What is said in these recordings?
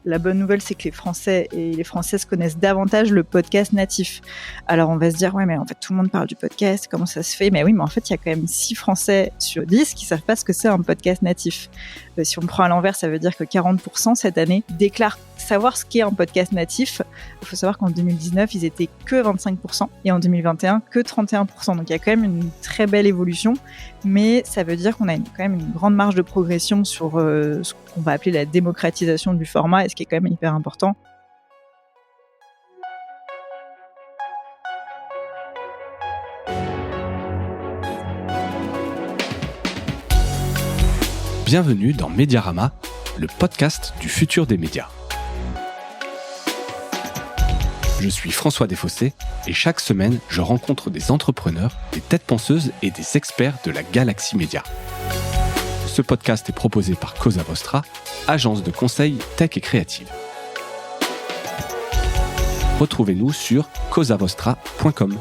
La bonne nouvelle, c'est que les Français et les Françaises connaissent davantage le podcast natif. Alors on va se dire, ouais, mais en fait tout le monde parle du podcast, comment ça se fait? Mais oui, mais en fait il y a quand même 6 Français sur 10 qui savent pas ce que c'est un podcast natif. Si on prend à l'envers, ça veut dire que 40% cette année déclarent savoir ce qu'est un podcast natif. Il faut savoir qu'en 2019, ils étaient que 25% et en 2021, que 31%. Donc il y a quand même une très belle évolution, mais ça veut dire qu'on a quand même une grande marge de progression sur ce qu'on va appeler la démocratisation du format, et ce qui est quand même hyper important. Bienvenue dans Mediarama, le podcast du futur des médias. Je suis François Desfossés et chaque semaine, je rencontre des entrepreneurs, des têtes penseuses et des experts de la galaxie média. Ce podcast est proposé par Cosa Vostra, agence de conseil tech et créative. Retrouvez-nous sur cosavostra.com.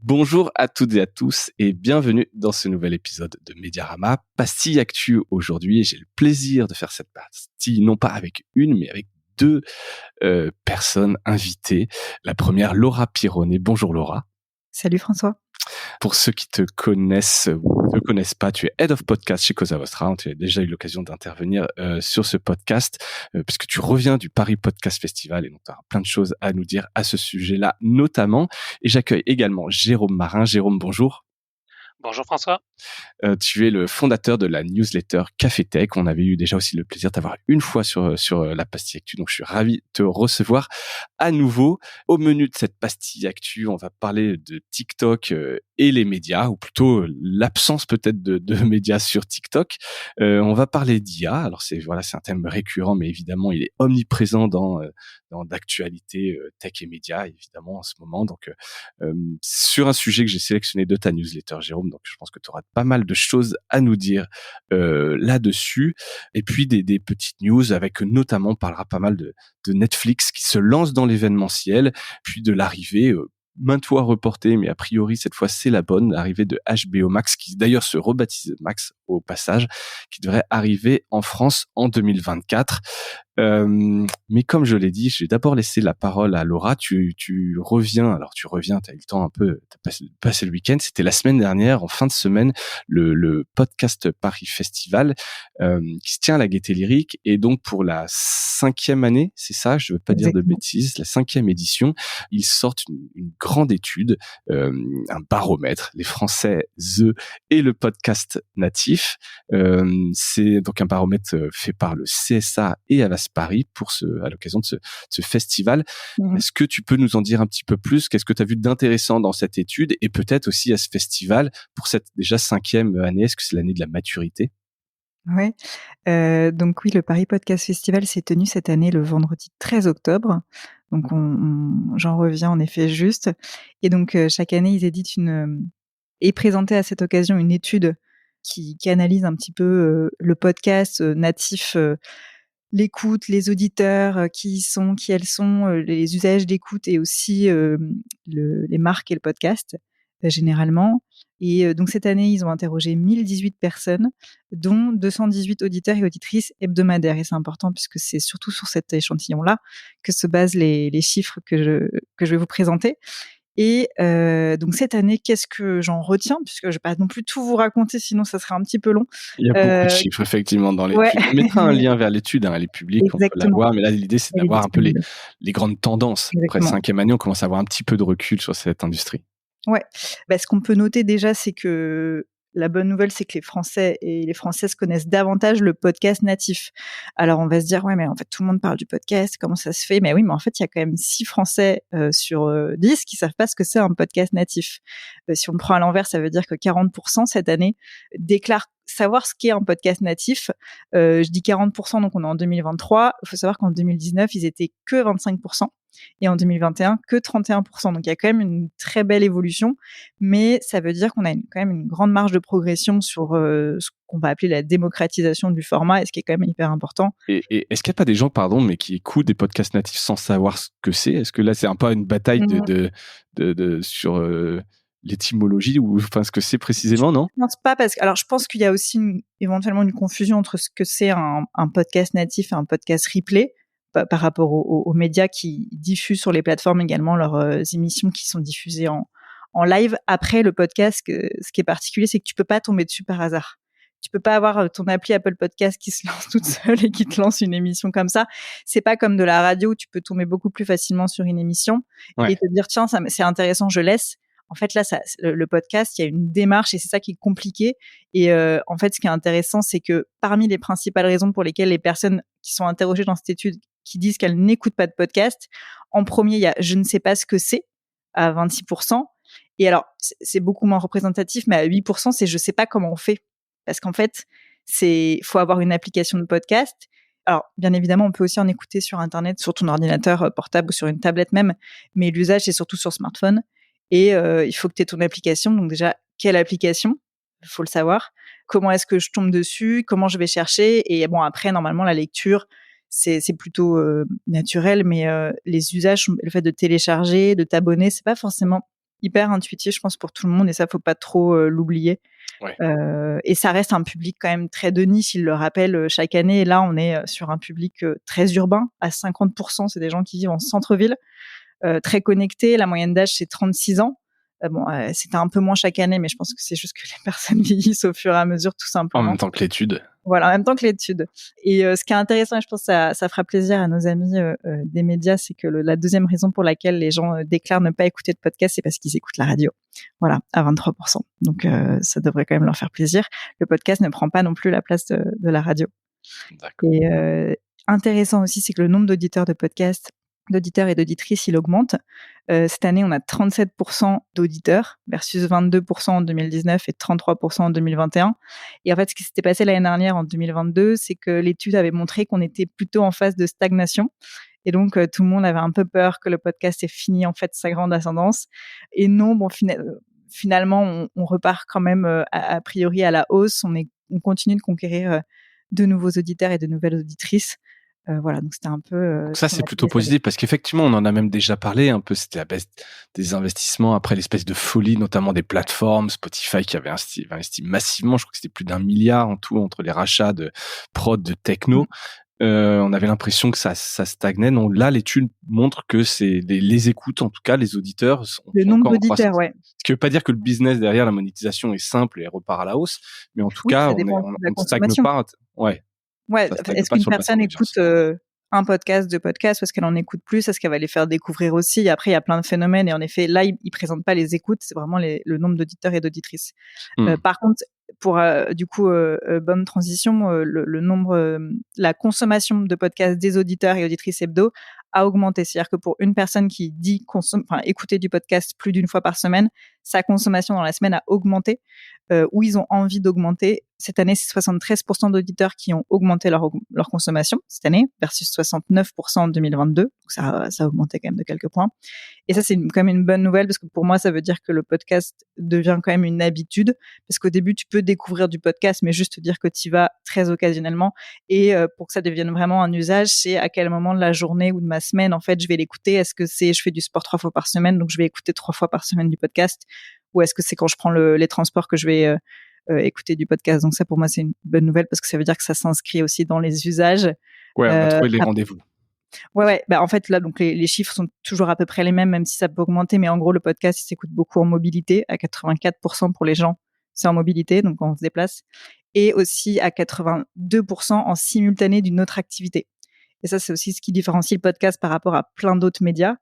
Bonjour à toutes et à tous et bienvenue dans ce nouvel épisode de Mediarama, Pastille Actu aujourd'hui. J'ai le plaisir de faire cette pastille, non pas avec une, mais avec deux personnes invitées. La première, Laura Pironnet. Bonjour Laura. Salut François. Pour ceux qui te connaissent ou ne te connaissent pas, tu es Head of Podcast chez Cosa Vostra. Tu as déjà eu l'occasion d'intervenir sur ce podcast puisque tu reviens du Paris Podcast Festival et donc tu as plein de choses à nous dire à ce sujet-là notamment. Et j'accueille également Jérôme Marin. Jérôme, bonjour. Bonjour François. Tu es le fondateur de la newsletter Café Tech. On avait eu déjà aussi le plaisir de t'avoir une fois sur la Pastille Actu, donc je suis ravi de te recevoir à nouveau. Au menu de cette Pastille Actu, on va parler de TikTok et les médias, ou plutôt l'absence peut-être de médias sur TikTok. On va parler d'IA. Alors c'est un thème récurrent, mais évidemment il est omniprésent dans d'actualité tech et médias évidemment en ce moment. Donc sur un sujet que j'ai sélectionné de ta newsletter, Jérôme. Donc, je pense que tu auras pas mal de choses à nous dire là-dessus. Et puis, des petites news avec notamment, on parlera pas mal de Netflix qui se lance dans l'événementiel, puis de l'arrivée maintes fois reportée, mais a priori, cette fois, c'est la bonne, l'arrivée de HBO Max, qui d'ailleurs se rebaptise Max au passage, qui devrait arriver en France en 2024. Mais comme je l'ai dit, je vais d'abord laisser la parole à Laura. Tu reviens, t'as eu le temps un peu, t'as passé le week-end. C'était la semaine dernière, en fin de semaine, le podcast Paris Festival qui se tient à la Gaîté Lyrique. Et donc pour la 5e année, c'est ça, je veux pas dire de bêtises, la 5e édition, ils sortent une grande étude, un baromètre, les Français, et le podcast natif. C'est donc un baromètre fait par le CSA et Avas Paris à l'occasion de ce festival. Est-ce que tu peux nous en dire un petit peu plus? Qu'est-ce que tu as vu d'intéressant dans cette étude et peut-être aussi à ce festival pour cette déjà 5e année? Est-ce que c'est l'année de la maturité? Ouais. Donc oui, le Paris Podcast Festival s'est tenu cette année le vendredi 13 octobre. Donc j'en reviens en effet juste. Et donc chaque année, ils éditent et présentaient à cette occasion une étude qui analyse un petit peu le podcast natif, l'écoute, les auditeurs, qui elles sont, les usages d'écoute et aussi les marques et le podcast généralement. Et donc cette année, ils ont interrogé 1018 personnes, dont 218 auditeurs et auditrices hebdomadaires. Et c'est important puisque c'est surtout sur cet échantillon-là que se basent les chiffres que je vais vous présenter. Et donc cette année, qu'est-ce que j'en retiens? Puisque je vais pas non plus tout vous raconter, sinon ça serait un petit peu long. Il y a beaucoup de chiffres effectivement dans l'étude. Ouais. Tu mettras un lien vers l'étude, elle est publique, on peut la voir. Mais là, l'idée, c'est d'avoir un peu les grandes tendances. Après 5e année, on commence à avoir un petit peu de recul sur cette industrie. Ouais. Ce qu'on peut noter déjà, c'est que la bonne nouvelle, c'est que les Français et les Françaises connaissent davantage le podcast natif. Alors, on va se dire, ouais, mais en fait, tout le monde parle du podcast, comment ça se fait? Mais oui, mais en fait, il y a quand même 6 Français sur 10 qui savent pas ce que c'est un podcast natif. Si on prend à l'envers, ça veut dire que 40% cette année déclarent savoir ce qu'est un podcast natif. Je dis 40%, donc on est en 2023. Il faut savoir qu'en 2019, ils étaient que 25%. Et en 2021, que 31%. Donc, il y a quand même une très belle évolution, mais ça veut dire qu'on a quand même une grande marge de progression sur ce qu'on va appeler la démocratisation du format, et ce qui est quand même hyper important. Et est-ce qu'il n'y a pas des gens, mais qui écoutent des podcasts natifs sans savoir ce que c'est? Est-ce que là, c'est un peu une bataille sur l'étymologie ou enfin ce que c'est précisément, non? Je pense pas alors je pense qu'il y a aussi éventuellement une confusion entre ce que c'est un podcast natif et un podcast replay par rapport aux médias qui diffusent sur les plateformes également leurs émissions qui sont diffusées en live. Après, le podcast, ce qui est particulier, c'est que tu peux pas tomber dessus par hasard. Tu peux pas avoir ton appli Apple Podcast qui se lance toute seule et qui te lance une émission comme ça. C'est pas comme de la radio où tu peux tomber beaucoup plus facilement sur une émission et te dire tiens, c'est intéressant, je laisse. En fait, là, le podcast, il y a une démarche et c'est ça qui est compliqué. Et en fait, ce qui est intéressant, c'est que parmi les principales raisons pour lesquelles les personnes qui sont interrogées dans cette étude qui disent qu'elles n'écoutent pas de podcast, en premier, il y a je ne sais pas ce que c'est à 26%. Et alors, c'est beaucoup moins représentatif, mais à 8%, c'est je sais pas comment on fait. Parce qu'en fait, faut avoir une application de podcast. Alors, bien évidemment, on peut aussi en écouter sur Internet, sur ton ordinateur portable ou sur une tablette même, mais l'usage, c'est surtout sur smartphone. Et il faut que tu aies ton application. Donc déjà, quelle application? Il faut le savoir. Comment est-ce que je tombe dessus? Comment je vais chercher? Et bon, après, normalement, la lecture, c'est plutôt naturel, mais les usages, le fait de télécharger, de t'abonner, c'est pas forcément hyper intuitif, je pense, pour tout le monde. Et ça, faut pas trop l'oublier. Ouais. Et ça reste un public quand même très de niche, il le rappelle chaque année. Et là, on est sur un public très urbain, à 50%, c'est des gens qui vivent en centre-ville, très connectés. La moyenne d'âge, c'est 36 ans. C'était un peu moins chaque année, mais je pense que c'est juste que les personnes vieillissent au fur et à mesure, tout simplement. En même temps que l'étude. Voilà, en même temps que l'étude. Et ce qui est intéressant, et je pense que ça fera plaisir à nos amis des médias, c'est que la deuxième raison pour laquelle les gens déclarent ne pas écouter de podcast, c'est parce qu'ils écoutent la radio. Voilà, à 23%. Donc ça devrait quand même leur faire plaisir. Le podcast ne prend pas non plus la place de la radio. D'accord. Et intéressant aussi, c'est que le nombre d'auditeurs de podcasts, d'auditeurs et d'auditrices, il augmente. Cette année, on a 37% d'auditeurs versus 22% en 2019 et 33% en 2021. Et en fait, ce qui s'était passé l'année dernière, en 2022, c'est que l'étude avait montré qu'on était plutôt en phase de stagnation. Et donc, tout le monde avait un peu peur que le podcast ait fini, en fait, sa grande ascendance. Et non, bon, finalement, on repart quand même a priori à la hausse. On continue de conquérir de nouveaux auditeurs et de nouvelles auditrices. Voilà, donc c'était un peu. Donc ça, c'est plutôt positif parce qu'effectivement, on en a même déjà parlé un peu. C'était la baisse des investissements après l'espèce de folie, notamment des plateformes, Spotify qui avait investi massivement. Je crois que c'était plus d'1 milliard en tout entre les rachats de prod, de techno. On avait l'impression que ça stagnait. Donc là, l'étude montre que c'est les écoutes, en tout cas, les auditeurs sont nombre encore en d'auditeurs, croissance. ouais. Ce qui veut pas dire que le business derrière la monétisation est simple et repart à la hausse, mais en tout Oui, cas, ça on dépend aussi de la ne stagne consommation. pas. Ouais. Ouais, Ça stagne est-ce pas qu'une sur le bassin personne écoute d'audience. un podcast, 2 podcasts, parce qu'elle en écoute plus? Est-ce qu'elle va les faire découvrir aussi? Après, il y a plein de phénomènes et en effet, là, ils présentent pas les écoutes, c'est vraiment le nombre d'auditeurs et d'auditrices. Par contre, pour du coup, bonne transition, le nombre, la consommation de podcasts des auditeurs et auditrices hebdo a augmenté. C'est-à-dire que pour une personne qui dit écouter du podcast plus d'une fois par semaine, sa consommation dans la semaine a augmenté, ou ils ont envie d'augmenter. Cette année, c'est 73% d'auditeurs qui ont augmenté leur consommation cette année versus 69% en 2022. Donc ça a augmenté quand même de quelques points. Et ça, c'est quand même une bonne nouvelle parce que pour moi, ça veut dire que le podcast devient quand même une habitude. Parce qu'au début, tu peux découvrir du podcast, mais juste te dire que tu y vas très occasionnellement. Et pour que ça devienne vraiment un usage, c'est à quel moment de la journée ou de ma semaine, en fait, je vais l'écouter. Est-ce que je fais du sport 3 fois par semaine, donc je vais écouter 3 fois par semaine du podcast, ou est-ce que c'est quand je prends les transports que je vais écouter du podcast? Donc ça, pour moi, c'est une bonne nouvelle parce que ça veut dire que ça s'inscrit aussi dans les usages. Ouais, on a trouvé les rendez-vous. Ouais. Bah, en fait, là, donc les chiffres sont toujours à peu près les mêmes, même si ça peut augmenter. Mais en gros, le podcast, il s'écoute beaucoup en mobilité. À 84% pour les gens, c'est en mobilité, donc quand on se déplace. Et aussi à 82% en simultané d'une autre activité. Et ça, c'est aussi ce qui différencie le podcast par rapport à plein d'autres médias.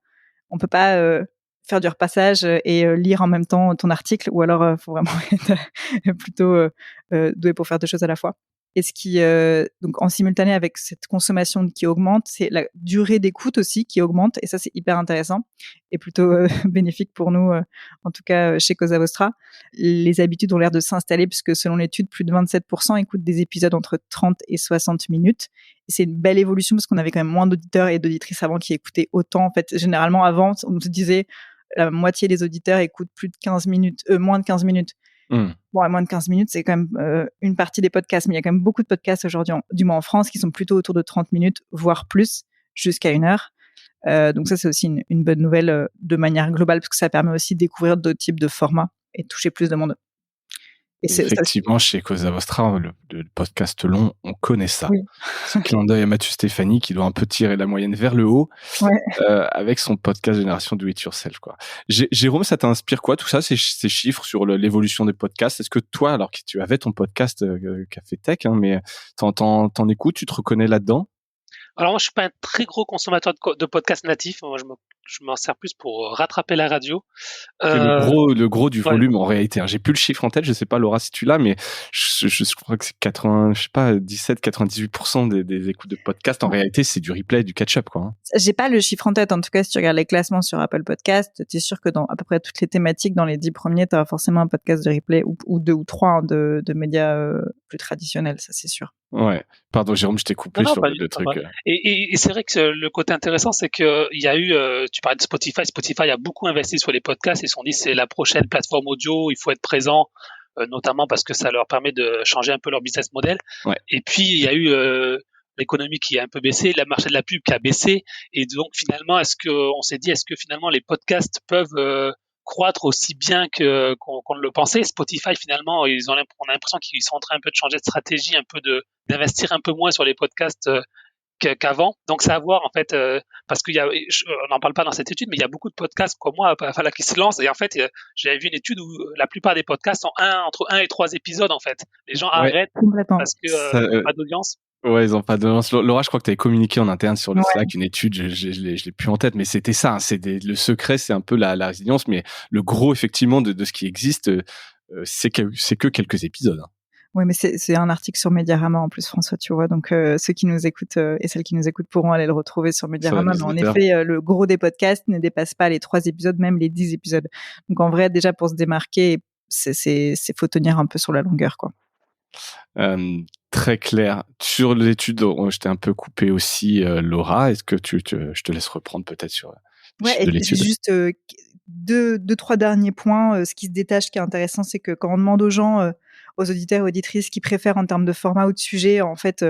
On peut pas faire du repassage et lire en même temps ton article, ou alors faut vraiment être plutôt doué pour faire deux choses à la fois. Et ce qui, donc en simultané avec cette consommation qui augmente, c'est la durée d'écoute aussi qui augmente, et ça c'est hyper intéressant et plutôt bénéfique pour nous, en tout cas chez Cosa Vostra. Les habitudes ont l'air de s'installer puisque selon l'étude, plus de 27% écoutent des épisodes entre 30 et 60 minutes. Et c'est une belle évolution parce qu'on avait quand même moins d'auditeurs et d'auditrices avant qui écoutaient autant. En fait, généralement avant, on nous disait la moitié des auditeurs écoutent plus de 15 minutes, moins de 15 minutes. Bon, à moins de 15 minutes, c'est quand même une partie des podcasts, mais il y a quand même beaucoup de podcasts aujourd'hui, du moins en France, qui sont plutôt autour de 30 minutes, voire plus, jusqu'à 1 heure. Donc ça, c'est aussi une bonne nouvelle de manière globale, parce que ça permet aussi de découvrir d'autres types de formats et de toucher plus de monde. Et Effectivement, chez Cosa Vostra, le podcast long, on connaît ça. oui. Petit clin d'œil à Mathieu Stéphanie qui doit un peu tirer la moyenne vers le haut Ouais. avec son podcast Génération Do It Yourself, quoi. Jérôme, ça t'inspire quoi tout ça, ces chiffres sur l'évolution des podcasts? Est-ce que toi, alors que tu avais ton podcast Café Tech, hein, mais t'en écoutes, tu te reconnais là-dedans? Alors moi, je suis pas un très gros consommateur de podcasts natifs. Moi, je m'en sers plus pour rattraper la radio. C'est le gros du Ouais. volume en réalité, hein. J'ai plus le chiffre en tête, je sais pas Laura si tu l'as, mais je crois que c'est 97-98% des écoutes de podcasts en réalité, c'est du replay, du catch-up, quoi, hein. J'ai pas le chiffre en tête. En tout cas, si tu regardes les classements sur Apple Podcast, t'es sûr que dans à peu près toutes les thématiques, dans les 10 premiers, t'auras forcément un podcast de replay ou 2 ou 3 de médias plus traditionnels, ça c'est sûr. Ouais. Pardon, Jérôme, je t'ai coupé Non, sur pas le truc. Et c'est vrai que le côté intéressant, c'est que il y a eu, tu parlais de Spotify. Spotify a beaucoup investi sur les podcasts. Ils se sont dit c'est la prochaine plateforme audio. Il faut être présent, notamment parce que ça leur permet de changer un peu leur business model. Ouais. Et puis il y a eu l'économie qui a un peu baissé, le marché de la pub qui a baissé. Et donc finalement, on s'est dit, est-ce que finalement les podcasts peuvent croître aussi bien qu'on le pensait? Spotify finalement, on a l'impression qu'ils sont en train un peu de changer de stratégie, un peu d'investir un peu moins sur les podcasts qu'avant. Donc c'est à voir en fait, parce on n'en parle pas dans cette étude, mais il y a beaucoup de podcasts comme moi, voilà, qui se lancent. Et en fait, j'avais vu une étude où la plupart des podcasts ont entre 1 et 3 épisodes en fait. Les gens arrêtent parce que pas d'audience. Ouais, ils ont pas d'audience. Laura, je crois que tu avais communiqué en interne sur le Ouais. Slack une étude, je l'ai plus en tête, mais c'était ça, hein, le secret, c'est un peu la résilience, mais le gros, effectivement, de ce qui existe, c'est que quelques épisodes, hein. Oui, mais c'est un article sur Mediarama en plus, François, tu vois. Donc, ceux qui nous écoutent et celles qui nous écoutent pourront aller le retrouver sur Mediarama. Mais en effet, le gros des podcasts ne dépasse pas les 3 épisodes, même les 10 épisodes. Donc, en vrai, déjà, pour se démarquer, faut tenir un peu sur la longueur, quoi. Très clair. Sur l'étude, je t'ai un peu coupé aussi, Laura. Est-ce que je te laisse reprendre peut-être sur les chiffres de l'étude? Juste deux, trois derniers points. Ce qui se détache, qui est intéressant, c'est que quand on demande aux gens, aux auditeurs et auditrices qui préfèrent en termes de format ou de sujet, en fait,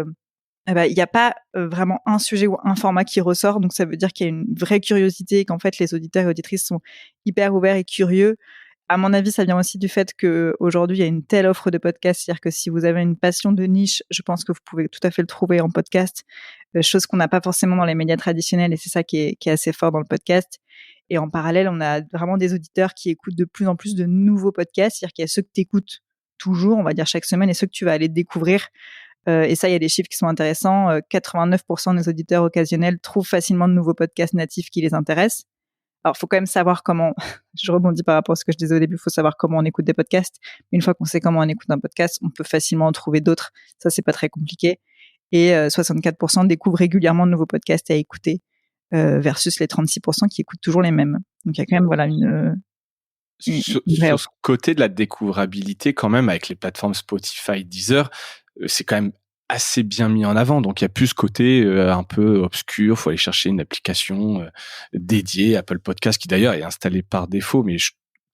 il n'y a pas vraiment un sujet ou un format qui ressort. Donc ça veut dire qu'il y a une vraie curiosité et qu'en fait les auditeurs et auditrices sont hyper ouverts et curieux. À mon avis, ça vient aussi du fait qu'aujourd'hui, il y a une telle offre de podcasts. C'est-à-dire que si vous avez une passion de niche, je pense que vous pouvez tout à fait le trouver en podcast, chose qu'on n'a pas forcément dans les médias traditionnels, et c'est ça qui est assez fort dans le podcast. Et en parallèle, on a vraiment des auditeurs qui écoutent de plus en plus de nouveaux podcasts. C'est-à-dire qu'il y a ceux que tu écoutes toujours, on va dire chaque semaine, et ceux que tu vas aller découvrir. Et ça, il y a des chiffres qui sont intéressants. 89% des auditeurs occasionnels trouvent facilement de nouveaux podcasts natifs qui les intéressent. Alors, il faut quand même savoir comment, je rebondis par rapport à ce que je disais au début, il faut savoir comment on écoute des podcasts. Mais une fois qu'on sait comment on écoute un podcast, on peut facilement en trouver d'autres. Ça, c'est pas très compliqué. Et 64% découvrent régulièrement de nouveaux podcasts à écouter, versus les 36% qui écoutent toujours les mêmes. Donc, il y a quand même, voilà, sur ce côté de la découvrabilité, quand même, avec les plateformes Spotify, Deezer, c'est quand même assez bien mis en avant. Donc, il y a plus ce côté un peu obscur. Faut aller chercher une application dédiée, Apple Podcast, qui d'ailleurs est installée par défaut, mais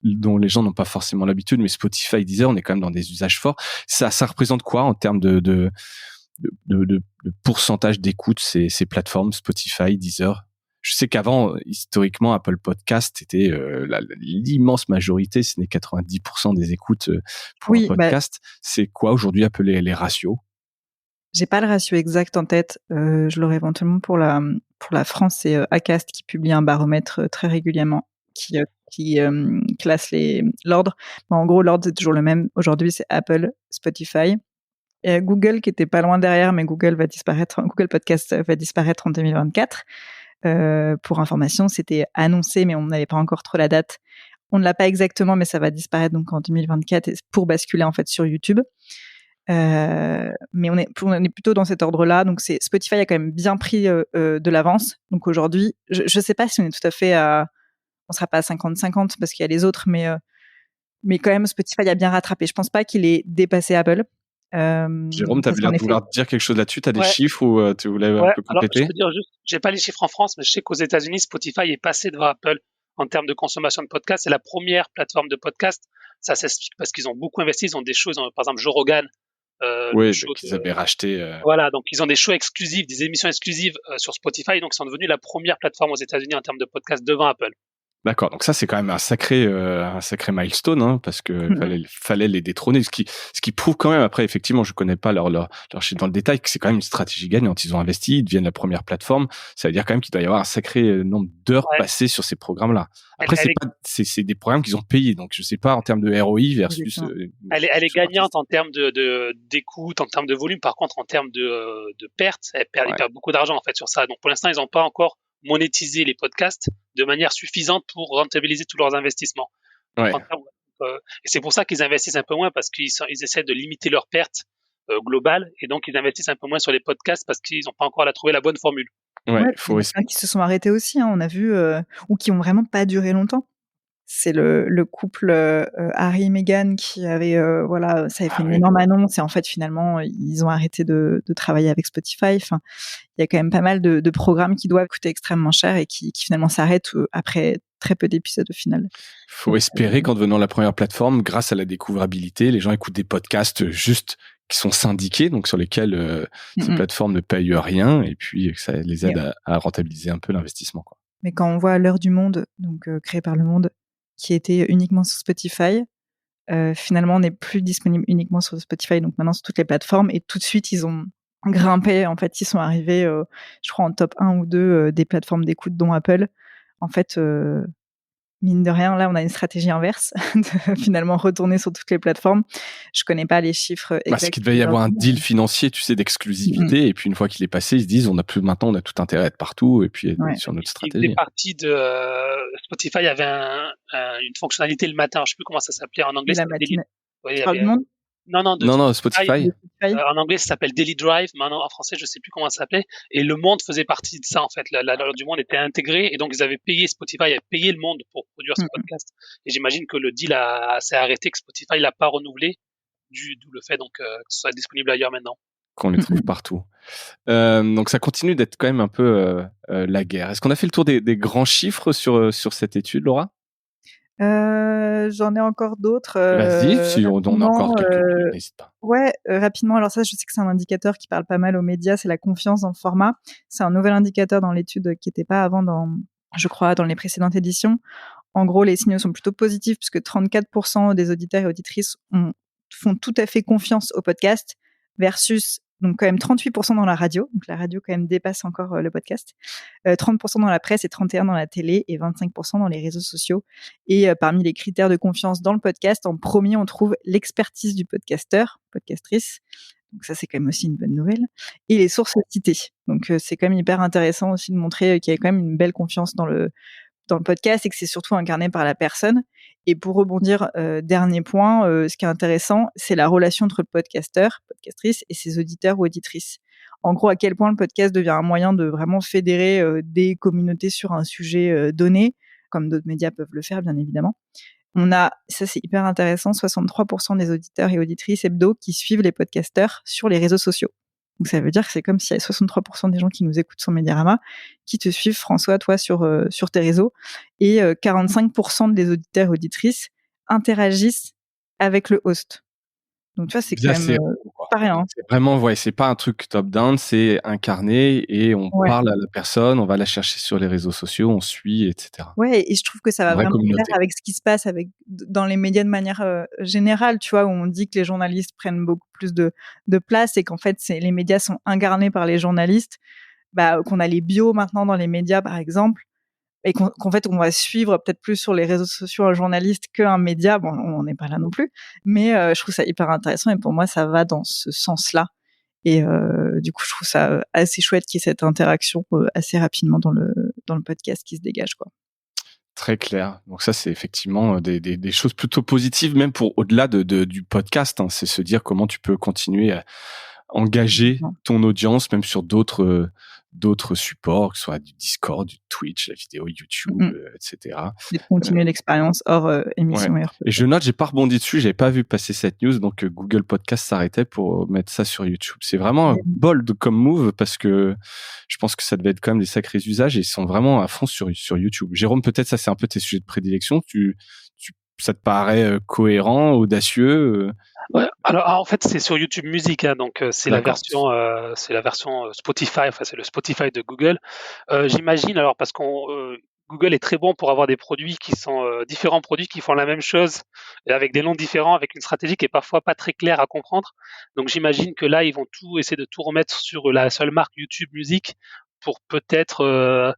dont les gens n'ont pas forcément l'habitude. Mais Spotify, Deezer, on est quand même dans des usages forts. Ça représente quoi en termes de pourcentage d'écoute, ces plateformes Spotify, Deezer? Je sais qu'avant, historiquement, Apple Podcast était l'immense majorité, ce n'est 90% des écoutes pour un podcast. C'est quoi aujourd'hui un peu les ratios? J'ai pas le ratio exact en tête. Je l'aurai éventuellement pour la France. C'est Acast qui publie un baromètre très régulièrement qui classe l'ordre. Mais en gros, l'ordre c'est toujours le même. Aujourd'hui, c'est Apple, Spotify, et Google qui était pas loin derrière, mais Google Podcast va disparaître en 2024. Pour information, c'était annoncé, mais on n'avait pas encore trop la date. On ne l'a pas exactement, mais ça va disparaître donc en 2024 pour basculer en fait sur YouTube. Mais on est plutôt dans cet ordre-là. Donc Spotify a quand même bien pris de l'avance. Donc aujourd'hui, je sais pas si on est tout à fait on sera pas à 50-50 parce qu'il y a les autres, mais quand même Spotify a bien rattrapé. Je pense pas qu'il ait dépassé Apple. Jérôme, tu as l'air de vouloir dire quelque chose là-dessus. Tu as des chiffres ou tu voulais un peu compléter? Alors, je peux dire juste, j'ai pas les chiffres en France, mais je sais qu'aux États-Unis, Spotify est passé devant Apple en termes de consommation de podcasts. C'est la première plateforme de podcast. Ça s'explique parce qu'ils ont beaucoup investi. Ils ont des choses, par exemple, Joe Rogan Oui, le show qu'ils avaient racheté. Voilà, donc ils ont des shows exclusifs, des émissions exclusives sur Spotify, donc ils sont devenus la première plateforme aux États-Unis en termes de podcast devant Apple. D'accord, donc ça c'est quand même un sacré milestone, hein, parce que fallait les détrôner, ce qui prouve quand même, après effectivement je connais pas leur chiffre dans le détail, que c'est quand même une stratégie gagnante. Ils ont investi, ils deviennent la première plateforme, ça veut dire quand même qu'il doit y avoir un sacré nombre d'heures Ouais. passées sur ces programmes-là. Après Elle c'est des programmes qu'ils ont payés, donc je sais pas en termes de ROI versus. Elle est gagnante en termes d'écoute, en termes de volume. Par contre, en termes de pertes, ils perdent beaucoup d'argent en fait sur ça. Donc pour l'instant, ils n'ont pas encore monétisé les podcasts de manière suffisante pour rentabiliser tous leurs investissements. Ouais. Et c'est pour ça qu'ils investissent un peu moins, parce qu'ils essaient de limiter leurs pertes globales, et donc ils investissent un peu moins sur les podcasts parce qu'ils n'ont pas encore trouvé la bonne formule. Ouais, il y en a plein qui se sont arrêtés aussi, hein, on a vu, ou qui ont vraiment pas duré longtemps. C'est le couple Harry et Meghan qui avait ça avait fait une énorme annonce, et en fait finalement ils ont arrêté de travailler avec Spotify. Enfin, il y a quand même pas mal de programmes qui doivent coûter extrêmement cher et qui finalement s'arrêtent après très peu d'épisodes au final. Faut espérer qu'en devenant la première plateforme, grâce à la découvrabilité, les gens écoutent des podcasts juste qui sont syndiqués, donc sur lesquels ces plateformes ne payent rien, et puis que ça les aide à rentabiliser un peu l'investissement, quoi. Mais quand on voit L'heure du monde, donc créé par Le Monde, qui était uniquement sur Spotify, finalement, on n'est plus disponible uniquement sur Spotify, donc maintenant sur toutes les plateformes, et tout de suite, ils ont grimpé. En fait, ils sont arrivés, je crois, en top 1 ou 2 des plateformes d'écoute, dont Apple. En fait, mine de rien, là, on a une stratégie inverse, de finalement retourner sur toutes les plateformes. Je connais pas les chiffres exacts. Parce qu'il devait y avoir un deal financier, tu sais, d'exclusivité, et puis une fois qu'il est passé, ils se disent, maintenant, on a tout intérêt à être partout, et puis être sur notre stratégie. Il faisait partie de Spotify, avait une fonctionnalité le matin, je sais plus comment ça s'appelait en anglais. La matinée. Tu parles du Monde ? Non, Spotify. En anglais, ça s'appelle Daily Drive. Maintenant, en français, je sais plus comment ça s'appelait. Et Le Monde faisait partie de ça, en fait. L'heure du Monde était intégrée, et donc ils avaient payé Spotify, avait payé Le Monde pour produire ce podcast. Et j'imagine que le deal s'est arrêté, que Spotify l'a pas renouvelé, d'où le fait donc que ce soit disponible ailleurs maintenant. Qu'on les trouve partout. Donc ça continue d'être quand même un peu la guerre. Est-ce qu'on a fait le tour des grands chiffres sur cette étude, Laura ? J'en ai encore d'autres. Vas-y, si on a encore quelques, n'hésite pas. Ouais, rapidement. Alors ça, je sais que c'est un indicateur qui parle pas mal aux médias, c'est la confiance dans le format. C'est un nouvel indicateur dans l'étude qui n'était pas avant je crois, dans les précédentes éditions. En gros, les signaux sont plutôt positifs, puisque 34% des auditeurs et auditrices font tout à fait confiance au podcast, versus donc quand même 38% dans la radio. Donc la radio quand même dépasse encore le podcast. 30% dans la presse et 31% dans la télé et 25% dans les réseaux sociaux. Et parmi les critères de confiance dans le podcast, en premier, on trouve l'expertise du podcasteur, podcastrice. Donc ça, c'est quand même aussi une bonne nouvelle. Et les sources citées. Donc c'est quand même hyper intéressant aussi de montrer qu'il y a quand même une belle confiance dans le podcast, et que c'est surtout incarné par la personne. Et pour rebondir, dernier point, ce qui est intéressant, c'est la relation entre le podcasteur, podcastrice, et ses auditeurs ou auditrices. En gros, à quel point le podcast devient un moyen de vraiment fédérer des communautés sur un sujet donné, comme d'autres médias peuvent le faire, bien évidemment. Ça c'est hyper intéressant, 63% des auditeurs et auditrices hebdo qui suivent les podcasteurs sur les réseaux sociaux. Donc ça veut dire que c'est comme s'il y a 63% des gens qui nous écoutent sur Mediarama qui te suivent, François, toi, sur tes réseaux, et 45% des auditeurs et auditrices interagissent avec le host. Donc tu vois, c'est quand même pas rien. C'est vraiment, c'est pas un truc top-down, c'est incarné, et on parle à la personne, on va la chercher sur les réseaux sociaux, on suit, etc. Ouais, et je trouve que ça va vraiment faire avec ce qui se passe dans les médias de manière générale, tu vois, où on dit que les journalistes prennent beaucoup plus de place, et qu'en fait, les médias sont incarnés par les journalistes, qu'on a les bios maintenant dans les médias, par exemple, et qu'en fait, on va suivre peut-être plus sur les réseaux sociaux un journaliste qu'un média. Bon, on n'est pas là non plus, mais je trouve ça hyper intéressant, et pour moi, ça va dans ce sens-là. Et du coup, je trouve ça assez chouette qu'il y ait cette interaction assez rapidement dans le podcast qui se dégage, quoi. Très clair. Donc ça, c'est effectivement des choses plutôt positives, même pour au-delà du podcast, hein. C'est se dire comment tu peux continuer à engager ton audience, même sur d'autres supports, que ce soit du Discord, du Twitch, la vidéo YouTube, etc. Et de continuer l'expérience hors émission. Ouais. Et je note, j'ai pas rebondi dessus, j'avais pas vu passer cette news, donc Google Podcast s'arrêtait pour mettre ça sur YouTube. C'est vraiment un bold comme move, parce que je pense que ça devait être quand même des sacrés usages, et ils sont vraiment à fond sur YouTube. Jérôme, peut-être ça c'est un peu tes sujets de prédilection. Tu ça te paraît cohérent, audacieux Ouais, alors en fait c'est sur YouTube Music, hein, donc c'est la D'accord. version Spotify, enfin c'est le Spotify de Google. J'imagine alors parce qu'on Google est très bon pour avoir des produits qui sont différents produits qui font la même chose et avec des noms différents, avec une stratégie qui est parfois pas très claire à comprendre. Donc j'imagine que là ils vont tout essayer de tout remettre sur la seule marque YouTube Music pour peut-être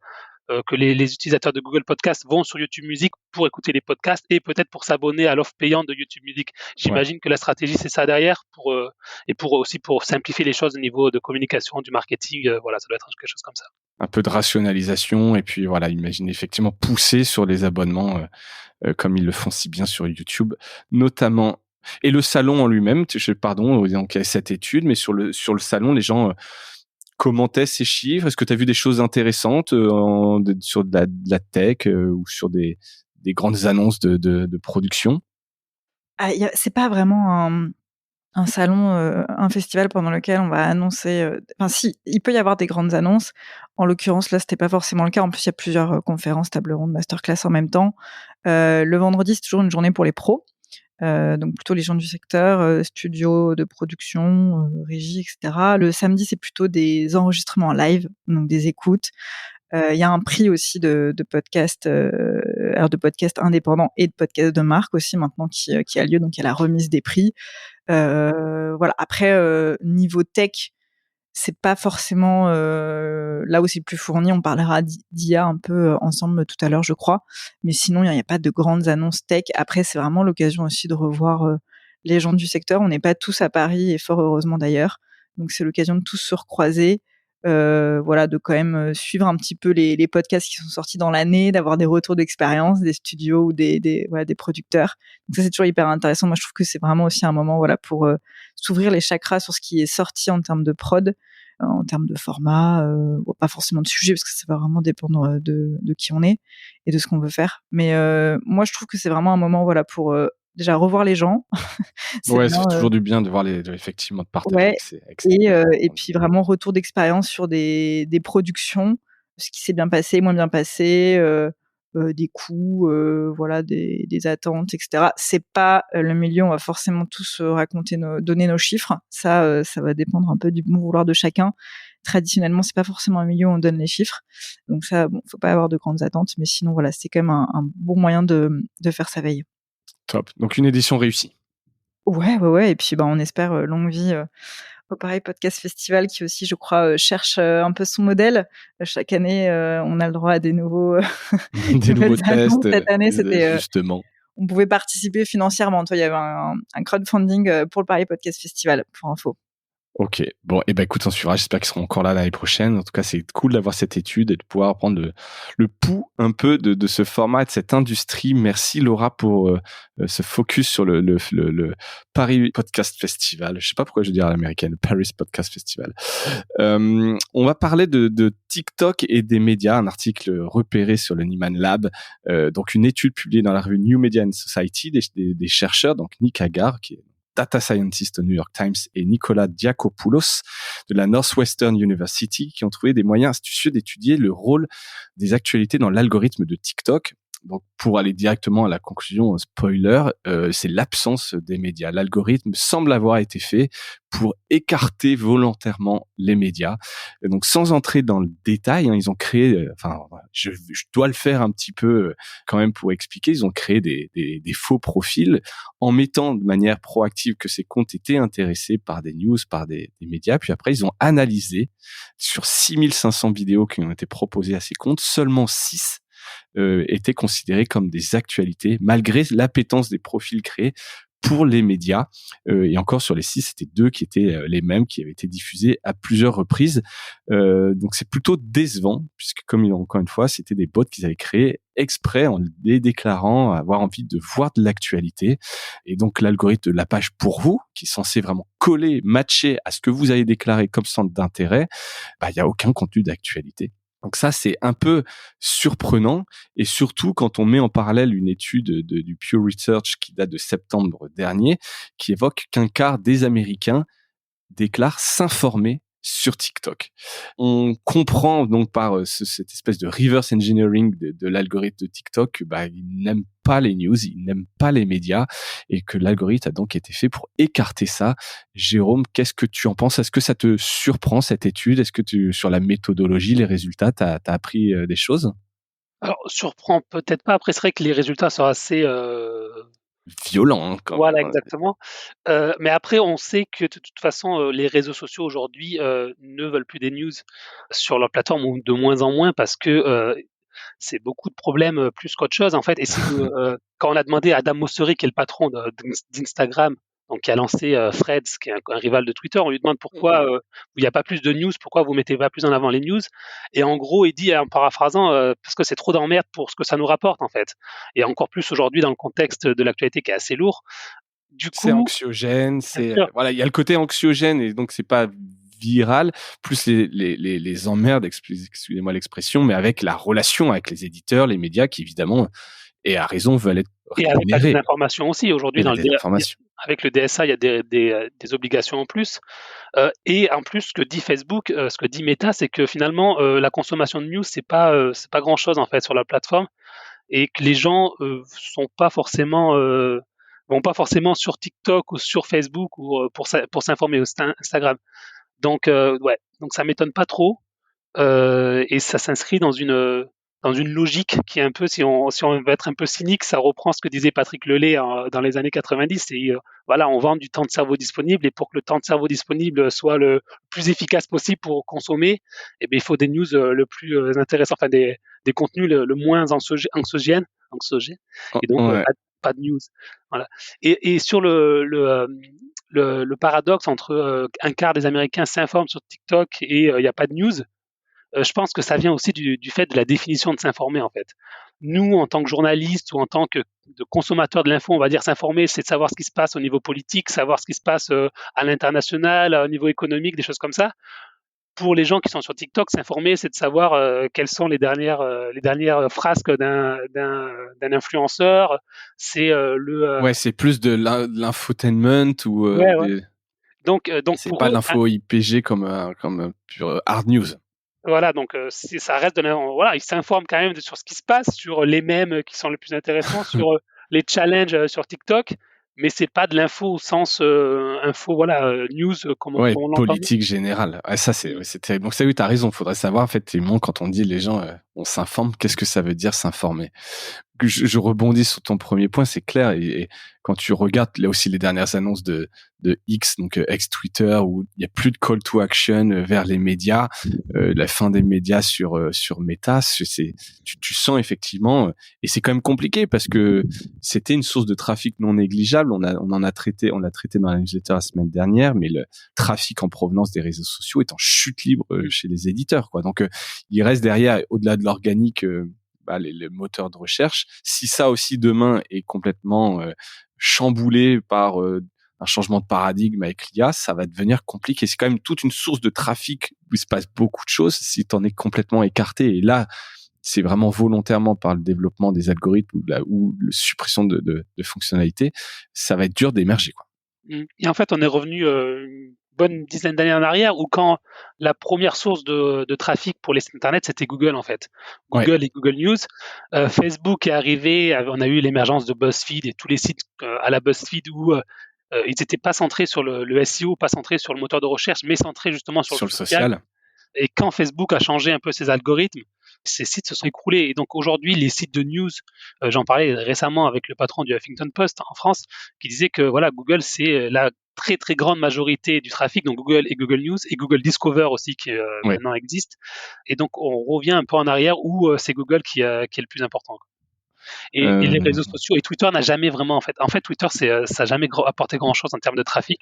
que les utilisateurs de Google Podcast vont sur YouTube Music pour écouter les podcasts et peut-être pour s'abonner à l'offre payante de YouTube Music. Ouais. J'imagine que la stratégie c'est ça derrière et pour aussi pour simplifier les choses au niveau de communication, du marketing. Voilà, ça doit être quelque chose comme ça. Un peu de rationalisation et puis voilà, imagine effectivement pousser sur les abonnements comme ils le font si bien sur YouTube, notamment. Et le salon en lui-même, pardon, donc il y a cette étude, mais sur le salon, les gens commentaient ces chiffres. Est-ce que tu as vu des choses intéressantes sur de la tech ou sur des grandes annonces de production? C'est pas vraiment un salon, un festival pendant lequel on va annoncer, enfin si, il peut y avoir des grandes annonces. En l'occurrence, là, c'était pas forcément le cas. En plus, il y a plusieurs, conférences, tables rondes, masterclass en même temps. Le vendredi, c'est toujours une journée pour les pros, donc plutôt les gens du secteur, studio de production, régie et cetera. Le samedi, c'est plutôt des enregistrements en live, donc des écoutes. Il y a un prix aussi de podcast, alors de podcast indépendants et de podcast de marque aussi maintenant qui a lieu, donc il y a la remise des prix. Voilà. Après, niveau tech, c'est pas forcément là où c'est le plus fourni. On parlera d'IA un peu ensemble tout à l'heure, je crois. Mais sinon, il n'y a pas de grandes annonces tech. Après, c'est vraiment l'occasion aussi de revoir les gens du secteur. On n'est pas tous à Paris et fort heureusement d'ailleurs. Donc, c'est l'occasion de tous se recroiser. Voilà, de quand même suivre un petit peu les podcasts qui sont sortis dans l'année, d'avoir des retours d'expérience des studios ou voilà, des producteurs. Donc ça, c'est toujours hyper intéressant. Moi, je trouve que c'est vraiment aussi un moment, voilà, pour s'ouvrir les chakras sur ce qui est sorti en termes de prod, en termes de format, pas forcément de sujet, parce que ça va vraiment dépendre de qui on est et de ce qu'on veut faire. Mais moi, je trouve que c'est vraiment un moment, voilà, pour déjà revoir les gens. C'est Ouais, ça bien, fait toujours du bien de voir effectivement de partager ouais, avec ses et puis vraiment retour d'expérience sur des productions, ce qui s'est bien passé, moins bien passé, des coûts, voilà, des attentes et cetera. C'est pas le milieu où on va forcément tous raconter donner nos chiffres. Ça va dépendre un peu du bon vouloir de chacun. Traditionnellement, c'est pas forcément un milieu où on donne les chiffres. Donc ça, bon, faut pas avoir de grandes attentes, mais sinon voilà, c'est quand même un bon moyen de faire sa veille. top. Donc une édition réussie. Ouais, ouais, ouais, et puis, bah, on espère, longue vie, au Paris Podcast Festival qui aussi, je crois, cherche, un peu son modèle. Chaque année, on a le droit à des nouveaux Des nouvelles nouveaux tests, annonces. Cette année, justement. on pouvait participer financièrement. Toi, il y avait un crowdfunding, pour le Paris Podcast Festival, pour info. Ok, bon, et ben écoute, on suivra. J'espère qu'ils seront encore là l'année prochaine. En tout cas, c'est cool d'avoir cette étude et de pouvoir prendre le pouls un peu de ce format et de cette industrie. Merci Laura pour ce focus sur le Paris Podcast Festival. Je sais pas pourquoi je dis à l'américaine, le Paris Podcast Festival. On va parler de TikTok et des médias. Un article repéré sur le Nieman Lab, donc une étude publiée dans la revue New Media and Society des chercheurs, donc Nick Hagar, qui est data scientist au New York Times, et Nicolas Diakopoulos de la Northwestern University, qui ont trouvé des moyens astucieux d'étudier le rôle des actualités dans l'algorithme de TikTok. Donc, pour aller directement à la conclusion, spoiler, c'est l'absence des médias. L'algorithme semble avoir été fait pour écarter volontairement les médias. Et donc, sans entrer dans le détail, ils ont créé, je dois le faire un petit peu quand même pour expliquer, ils ont créé des faux profils en mettant de manière proactive que ces comptes étaient intéressés par des news, par des médias. Puis après, ils ont analysé sur 6500 vidéos qui ont été proposées à ces comptes, seulement 6 étaient considérés comme des actualités, malgré l'appétence des profils créés pour les médias. Et encore sur les 6, c'était 2 qui étaient les mêmes, qui avaient été diffusés à plusieurs reprises. Donc c'est plutôt décevant, puisque comme encore une fois, c'était des bots qu'ils avaient créés exprès en les déclarant avoir envie de voir de l'actualité. Et donc l'algorithme de la page pour vous, qui est censé vraiment coller, matcher à ce que vous avez déclaré comme centre d'intérêt, il y a aucun contenu d'actualité. Donc ça, c'est un peu surprenant, et surtout quand on met en parallèle une étude du Pew Research qui date de septembre dernier, qui évoque qu'un quart des Américains déclarent s'informer sur TikTok. On comprend donc par cette espèce de reverse engineering de l'algorithme de TikTok que il n'aime pas les news, il n'aime pas les médias et que l'algorithme a donc été fait pour écarter ça. Jérôme, qu'est-ce que tu en penses? Est-ce que ça te surprend cette étude? Est-ce que sur la méthodologie, les résultats, t'as appris des choses? Alors, surprend peut-être pas. Après, c'est vrai que les résultats sont assez Violents, hein, quand voilà, même. exactement. Mais après, on sait que de toute façon, les réseaux sociaux aujourd'hui ne veulent plus des news sur leur plateforme, ou de moins en moins, parce que c'est beaucoup de problèmes plus qu'autre chose en fait. Et si vous, quand on a demandé à Adam Mosseri, qui est le patron d'Instagram, donc qui a lancé Threads, qui est un rival de Twitter, on lui demande pourquoi il n'y a pas plus de news, pourquoi vous mettez pas plus en avant les news. Et en gros, il dit, en paraphrasant, parce que c'est trop d'emmerde pour ce que ça nous rapporte en fait. Et encore plus aujourd'hui dans le contexte de l'actualité qui est assez lourd. Du C'est coup, anxiogène, bien sûr, voilà, il y a le côté anxiogène et donc c'est pas viral, plus les emmerdes, excusez-moi l'expression, mais avec la relation avec les éditeurs, les médias qui évidemment, et à raison, veulent être et avec la rémunérés. désinformation aussi. Aujourd'hui, Et la désinformation. avec le DSA, il y a des obligations en plus. Et en plus, ce que dit Facebook, ce que dit Meta, c'est que finalement, la consommation de news, c'est pas grand-chose en fait sur la plateforme, et que les gens vont pas forcément sur TikTok ou sur Facebook ou pour s'informer au Instagram. Donc ouais, donc ça m'étonne pas trop. Et ça s'inscrit dans une logique qui est un peu, si on veut être un peu cynique, ça reprend ce que disait Patrick Lelay dans les années 90. Et voilà, on vend du temps de cerveau disponible, et pour que le temps de cerveau disponible soit le plus efficace possible pour consommer, eh bien, il faut des news le plus intéressants, enfin des contenus le moins anxiogènes, et donc Ouais. pas de news. Voilà. Et sur le paradoxe entre un quart des Américains s'informent sur TikTok et il n'y a pas de news, je pense que ça vient aussi du fait de la définition de s'informer en fait. Nous, en tant que journalistes ou en tant que de consommateurs de l'info, on va dire s'informer, c'est de savoir ce qui se passe au niveau politique, savoir ce qui se passe à l'international, au niveau économique, des choses comme ça. Pour les gens qui sont sur TikTok, s'informer, c'est de savoir quelles sont les dernières frasques d'un influenceur. C'est Ouais, c'est plus de l'infotainment ou ouais, ouais. Donc c'est pour pas eux, l'info IPG comme pure hard news. voilà, donc ça reste voilà, ils s'informent quand même sur ce qui se passe, sur les mèmes qui sont les plus intéressants, sur les challenges sur TikTok, mais c'est pas de l'info au sens info, voilà, news Ouais, comme on l'entend. politique générale. Ouais, ça c'est terrible. Donc ça, oui, t'as raison. Faudrait savoir effectivement quand on dit les gens, on s'informe, qu'est-ce que ça veut dire s'informer? Je rebondis sur ton premier point, c'est clair. Et quand tu regardes là aussi les dernières annonces de X, donc ex-Twitter, où il y a plus de call to action vers les médias, la fin des médias sur Meta, tu sens effectivement, et c'est quand même compliqué parce que c'était une source de trafic non négligeable. On l'a traité dans la newsletter la semaine dernière, mais le trafic en provenance des réseaux sociaux est en chute libre chez les éditeurs, quoi. Donc il reste derrière, au-delà de l'organique, les moteurs de recherche. Si ça aussi demain est complètement chamboulé par un changement de paradigme avec l'IA, ça va devenir compliqué. C'est quand même toute une source de trafic où il se passe beaucoup de choses si tu en es complètement écarté. Et là, c'est vraiment volontairement par le développement des algorithmes ou la suppression de fonctionnalités, ça va être dur d'émerger, quoi. Et en fait, on est revenu une bonne dizaine d'années en arrière, où quand la première source de trafic pour les sites internet, c'était Google en fait. Ouais. Google et Google News. Facebook est arrivé, on a eu l'émergence de BuzzFeed et tous les sites à la BuzzFeed où ils n'étaient pas centrés sur le SEO, pas centrés sur le moteur de recherche, mais centrés justement sur le Sur le social. social. Et quand Facebook a changé un peu ses algorithmes, ces sites se sont écroulés. Et donc aujourd'hui, les sites de news, j'en parlais récemment avec le patron du Huffington Post en France, qui disait que voilà, Google, c'est la très très grande majorité du trafic, donc Google et Google News et Google Discover aussi qui Ouais. maintenant existe. Et donc on revient un peu en arrière où c'est Google qui est le plus important. Et les réseaux sociaux, et Twitter n'a jamais vraiment en fait Twitter ça n'a jamais apporté grand chose en termes de trafic.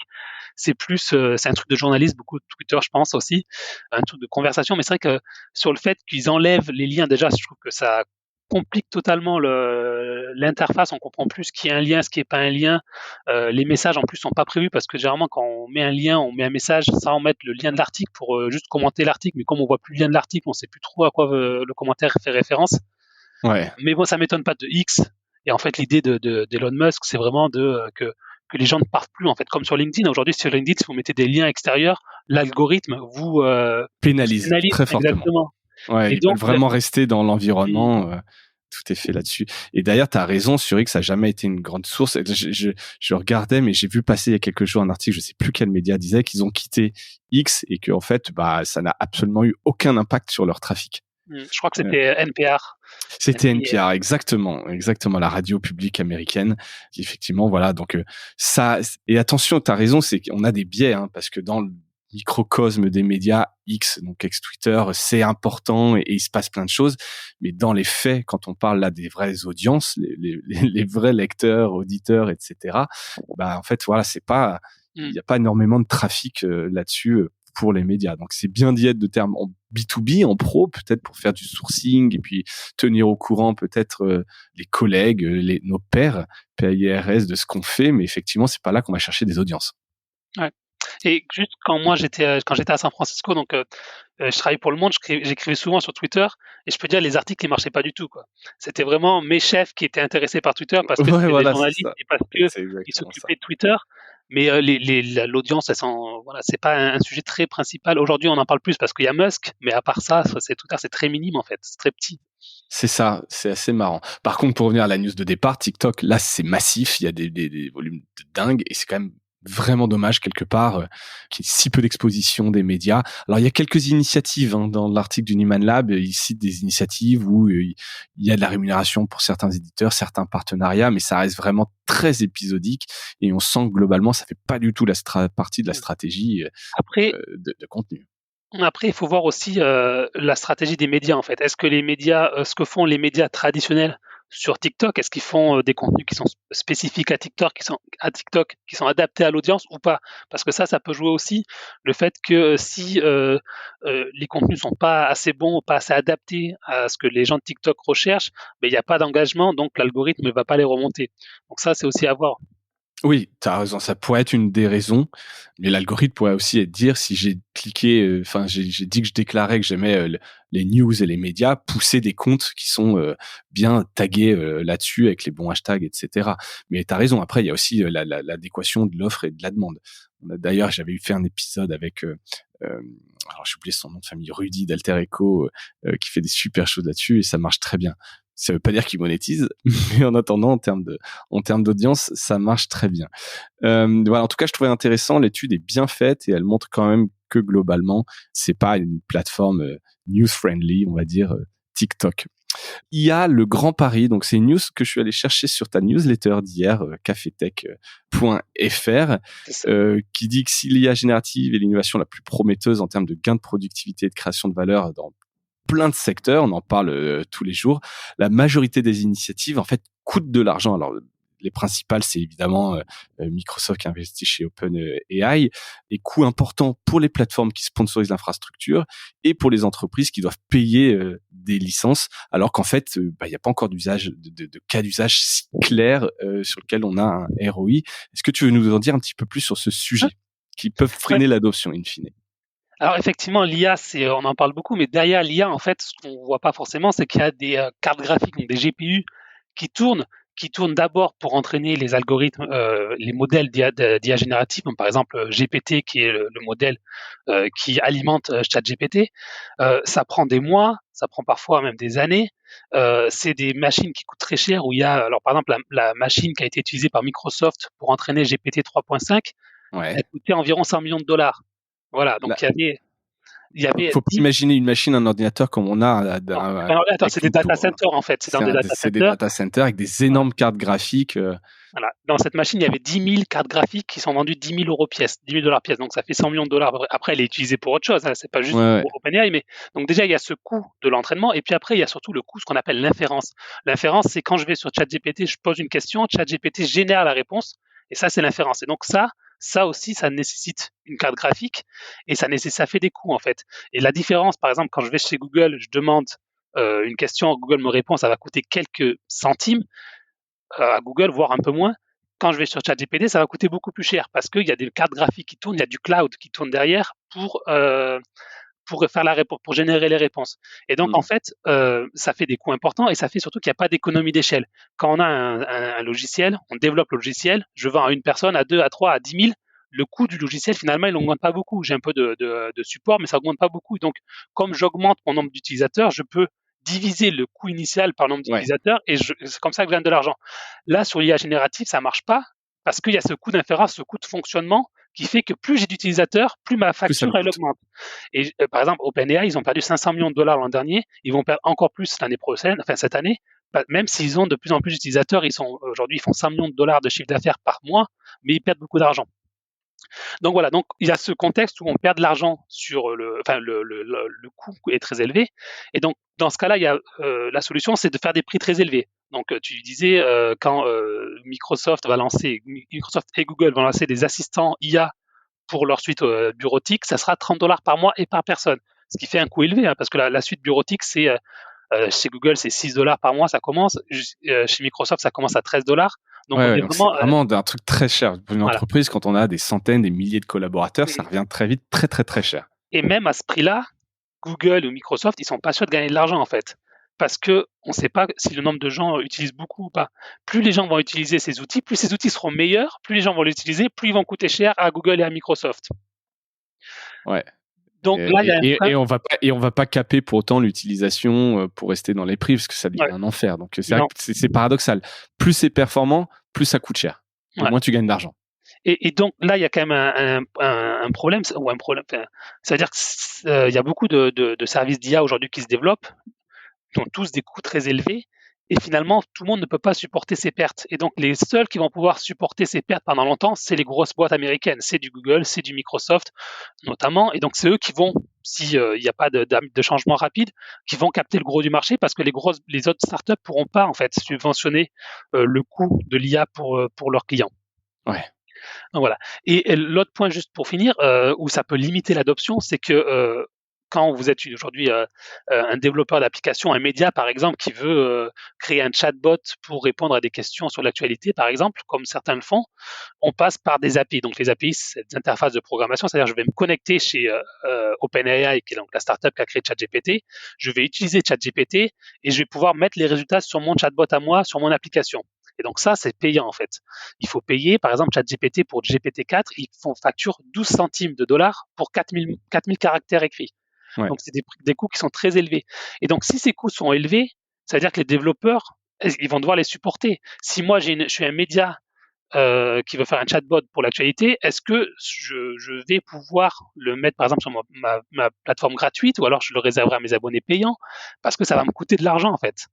C'est plus c'est un truc de journaliste, beaucoup de Twitter je pense aussi, un truc de conversation. Mais c'est vrai que sur le fait qu'ils enlèvent les liens, déjà je trouve que ça complique totalement l'interface. On comprend plus ce qui est un lien, ce qui est pas un lien. Les messages en plus sont pas prévus, parce que généralement quand on met un lien, on met un message sans mettre le lien de l'article pour juste commenter l'article. Mais comme on voit plus le lien de l'article, on sait plus trop à quoi le commentaire fait référence. Ouais. Mais bon, ça m'étonne pas de X. Et en fait, l'idée d'Elon Musk, c'est vraiment que les gens ne partent plus, en fait, comme sur LinkedIn. Aujourd'hui, sur LinkedIn, si vous mettez des liens extérieurs, l'algorithme vous Pénalise pénalise très fortement. exactement. Ouais, Et ils veulent donc, vraiment rester dans l'environnement. Tout est fait là-dessus. Et d'ailleurs, tu as raison, sur X, ça n'a jamais été une grande source. Je regardais, mais j'ai vu passer il y a quelques jours un article, je sais plus quel média disait qu'ils ont quitté X et que en fait, bah, ça n'a absolument eu aucun impact sur leur trafic. je crois que c'était NPR. C'était NPR, exactement, la radio publique américaine. Effectivement, voilà. Donc ça. Et attention, tu as raison, c'est qu'on a des biais, hein, parce que dans le microcosme des médias X, donc ex-Twitter, c'est important et il se passe plein de choses. Mais dans les faits, quand on parle là des vraies audiences, les vrais lecteurs, auditeurs, etc., bah en fait voilà, c'est pas, il n'y a pas énormément de trafic là-dessus pour les médias. Donc c'est bien d'y être de termes en B2B, en pro, peut-être pour faire du sourcing et puis tenir au courant peut-être les collègues, nos pairs, PIRS de ce qu'on fait. Mais effectivement, c'est pas là qu'on va chercher des audiences. Ouais. Et juste quand j'étais à San Francisco, donc je travaillais pour Le Monde, j'écrivais souvent sur Twitter, et je peux dire les articles ne marchaient pas du tout, quoi. C'était vraiment mes chefs qui étaient intéressés par Twitter parce que Ouais, c'était des voilà, c'est journalistes ça. et parce que C'est ils exactement ça. s'occupaient de Twitter. Mais l'audience, voilà, c'est pas un sujet très principal. Aujourd'hui, on en parle plus parce qu'il y a Musk, mais à part ça, c'est Twitter, c'est très minime en fait, c'est très petit. C'est ça, c'est assez marrant. Par contre, pour revenir à la news de départ, TikTok, là, c'est massif, il y a des volumes de dingue et c'est quand même vraiment dommage quelque part qu'il y ait si peu d'exposition des médias. Alors, il y a quelques initiatives hein, dans l'article du Newman Lab, il cite des initiatives où il y a de la rémunération pour certains éditeurs, certains partenariats, mais ça reste vraiment très épisodique et on sent que globalement, ça fait pas du tout partie de la stratégie Après, de contenu. Après, il faut voir aussi la stratégie des médias en fait. Est-ce que les médias, ce que font les médias traditionnels sur TikTok, est-ce qu'ils font des contenus qui sont spécifiques à TikTok, qui sont adaptés à l'audience ou pas? Parce que ça peut jouer aussi le fait que si les contenus sont pas assez bons, pas assez adaptés à ce que les gens de TikTok recherchent, ben il n'y a pas d'engagement, donc l'algorithme ne va pas les remonter. Donc ça, c'est aussi à voir. Oui, tu as raison, ça pourrait être une des raisons, mais l'algorithme pourrait aussi dire si j'ai cliqué, enfin j'ai dit que je déclarais que j'aimais les news et les médias, pousser des comptes qui sont bien tagués là-dessus avec les bons hashtags, etc. Mais tu as raison, après il y a aussi l'adéquation de l'offre et de la demande. D'ailleurs, j'avais fait un épisode avec alors j'ai oublié son nom de famille, Rudy d'Alter Echo, qui fait des super choses là-dessus et ça marche très bien. Ça veut pas dire qu'il monétise, mais en attendant, en termes d'audience, ça marche très bien. Voilà, en tout cas, je trouvais intéressant. L'étude est bien faite et elle montre quand même que globalement, c'est pas une plateforme news friendly, on va dire TikTok. Il y a le grand pari, donc c'est une news que je suis allé chercher sur ta newsletter d'hier, cafetech.fr, qui dit que si l'IA générative est l'innovation la plus prometteuse en termes de gains de productivité et de création de valeur dans plein de secteurs, on en parle tous les jours. La majorité des initiatives, en fait, coûtent de l'argent. Alors, les principales, c'est évidemment Microsoft qui investit chez OpenAI, et coûts importants pour les plateformes qui sponsorisent l'infrastructure et pour les entreprises qui doivent payer des licences, alors qu'en fait, il n'y a pas encore d'usage, de cas d'usage si clair sur lequel on a un ROI. Est-ce que tu veux nous en dire un petit peu plus sur ce sujet qui peuvent freiner l'adoption in fine? Alors effectivement, l'IA, on en parle beaucoup, mais derrière l'IA, en fait, ce qu'on voit pas forcément, c'est qu'il y a des cartes graphiques, donc des GPU qui tournent d'abord pour entraîner les algorithmes, les modèles d'IA générative, comme par exemple GPT, qui est le modèle qui alimente ChatGPT. Ça prend des mois, ça prend parfois même des années. C'est des machines qui coûtent très cher, où il y a, alors par exemple, la machine qui a été utilisée par Microsoft pour entraîner GPT 3.5, elle coûtait environ 100 millions de dollars. Voilà, donc il y avait faut pas imaginer une machine, un ordinateur comme on a. C'est des data centers en fait. C'est des data centers avec des énormes cartes graphiques. Voilà. Dans cette machine, il y avait 10 000 cartes graphiques qui sont vendues 10 000 euros pièce, 10 000 $ pièce. Donc ça fait 100 millions de dollars. Après, elle est utilisée pour autre chose. Hein. C'est pas juste pour OpenAI, mais donc déjà il y a ce coût de l'entraînement, et puis après il y a surtout le coût, ce qu'on appelle l'inférence. L'inférence, c'est quand je vais sur ChatGPT, je pose une question, ChatGPT génère la réponse, et ça c'est l'inférence. Et donc ça aussi, ça nécessite une carte graphique et ça fait des coûts en fait. Et la différence, par exemple, quand je vais chez Google, je demande une question, Google me répond, ça va coûter quelques centimes à Google, voire un peu moins. Quand je vais sur ChatGPT, ça va coûter beaucoup plus cher parce qu'il y a des cartes graphiques qui tournent, il y a du cloud qui tourne derrière pour faire la réponse, pour générer les réponses. Et donc, en fait, ça fait des coûts importants et ça fait surtout qu'il n'y a pas d'économie d'échelle. Quand on a un logiciel, on développe le logiciel, je vends à une personne, à deux, à trois, à 10 000, le coût du logiciel, finalement, il n'augmente pas beaucoup. J'ai un peu de support, mais ça augmente pas beaucoup. Donc, comme j'augmente mon nombre d'utilisateurs, je peux diviser le coût initial par le nombre Ouais. d'utilisateurs et c'est comme ça que je gagne de l'argent. Là, sur l'IA générative, ça marche pas parce qu'il y a ce coût d'inférence, ce coût de fonctionnement qui fait que plus j'ai d'utilisateurs, plus ma Plus ça me facture, elle coûte. augmente. Et par exemple, OpenAI, ils ont perdu 500 millions de dollars l'an dernier. Ils vont perdre encore plus l'année prochaine, enfin cette année, même s'ils ont de plus en plus d'utilisateurs. Aujourd'hui, ils font 100 millions de dollars de chiffre d'affaires par mois, mais ils perdent beaucoup d'argent. Donc voilà, donc il y a ce contexte où on perd de l'argent sur le coût est très élevé. Et donc dans ce cas-là, il y a la solution, c'est de faire des prix très élevés. Donc tu disais quand Microsoft et Google vont lancer des assistants IA pour leur suite bureautique, ça sera 30 dollars par mois et par personne. Ce qui fait un coût élevé, hein, parce que la suite bureautique, c'est chez Google, c'est 6 dollars par mois, ça commence. Chez Microsoft, ça commence à 13 dollars. Donc Ouais, on ouais, est donc c'est vraiment, vraiment un truc très cher. Pour une voilà. entreprise, quand on a des centaines, des milliers de collaborateurs, ça revient très vite très, très, très cher. Et même à ce prix-là, Google ou Microsoft, ils sont pas sûrs de gagner de l'argent en fait, parce que on ne sait pas si le nombre de gens utilisent beaucoup ou pas. Plus les gens vont utiliser ces outils, plus ces outils seront meilleurs, plus les gens vont l'utiliser, plus ils vont coûter cher à Google et à Microsoft. Ouais. Donc là, il y a un Et on va pas caper pour autant l'utilisation pour rester dans les prix, parce que ça devient ouais, un enfer. Donc c'est vrai non, que c'est paradoxal. Plus c'est performant, plus ça coûte cher. Et ouais. moins tu gagnes d'argent. Et donc là, il y a quand même un problème, ou un problème. Enfin, c'est-à-dire qu'il y a beaucoup de services d'IA aujourd'hui qui se développent, qui ont tous des coûts très élevés. Et finalement, tout le monde ne peut pas supporter ces pertes. Et donc, les seuls qui vont pouvoir supporter ces pertes pendant longtemps, c'est les grosses boîtes américaines. C'est du Google, c'est du Microsoft, notamment. Et donc, c'est eux qui vont, s'il n'y a pas de changement rapide, qui vont capter le gros du marché parce que les autres startups pourront pas, en fait, subventionner le coût de l'IA pour leurs clients. Ouais. Donc voilà. Et l'autre point, juste pour finir, où ça peut limiter l'adoption, c'est que quand vous êtes aujourd'hui un développeur d'application, un média par exemple, qui veut créer un chatbot pour répondre à des questions sur l'actualité, par exemple, comme certains le font, on passe par des API. Donc les API, c'est des interfaces de programmation, c'est-à-dire je vais me connecter chez OpenAI, qui est donc la startup qui a créé ChatGPT, je vais utiliser ChatGPT et je vais pouvoir mettre les résultats sur mon chatbot à moi, sur mon application. Et donc ça, c'est payant en fait. Il faut payer, par exemple, ChatGPT pour GPT-4, ils font facture 12 centimes de dollars pour 4000 caractères écrits. Ouais. Donc c'est des coûts qui sont très élevés. Et donc si ces coûts sont élevés, ça veut dire que les développeurs, ils vont devoir les supporter. Si moi je suis un média qui veut faire un chatbot pour l'actualité, est-ce que je vais pouvoir le mettre par exemple sur ma plateforme gratuite ou alors je le réserverai à mes abonnés payants parce que ça va me coûter de l'argent en fait.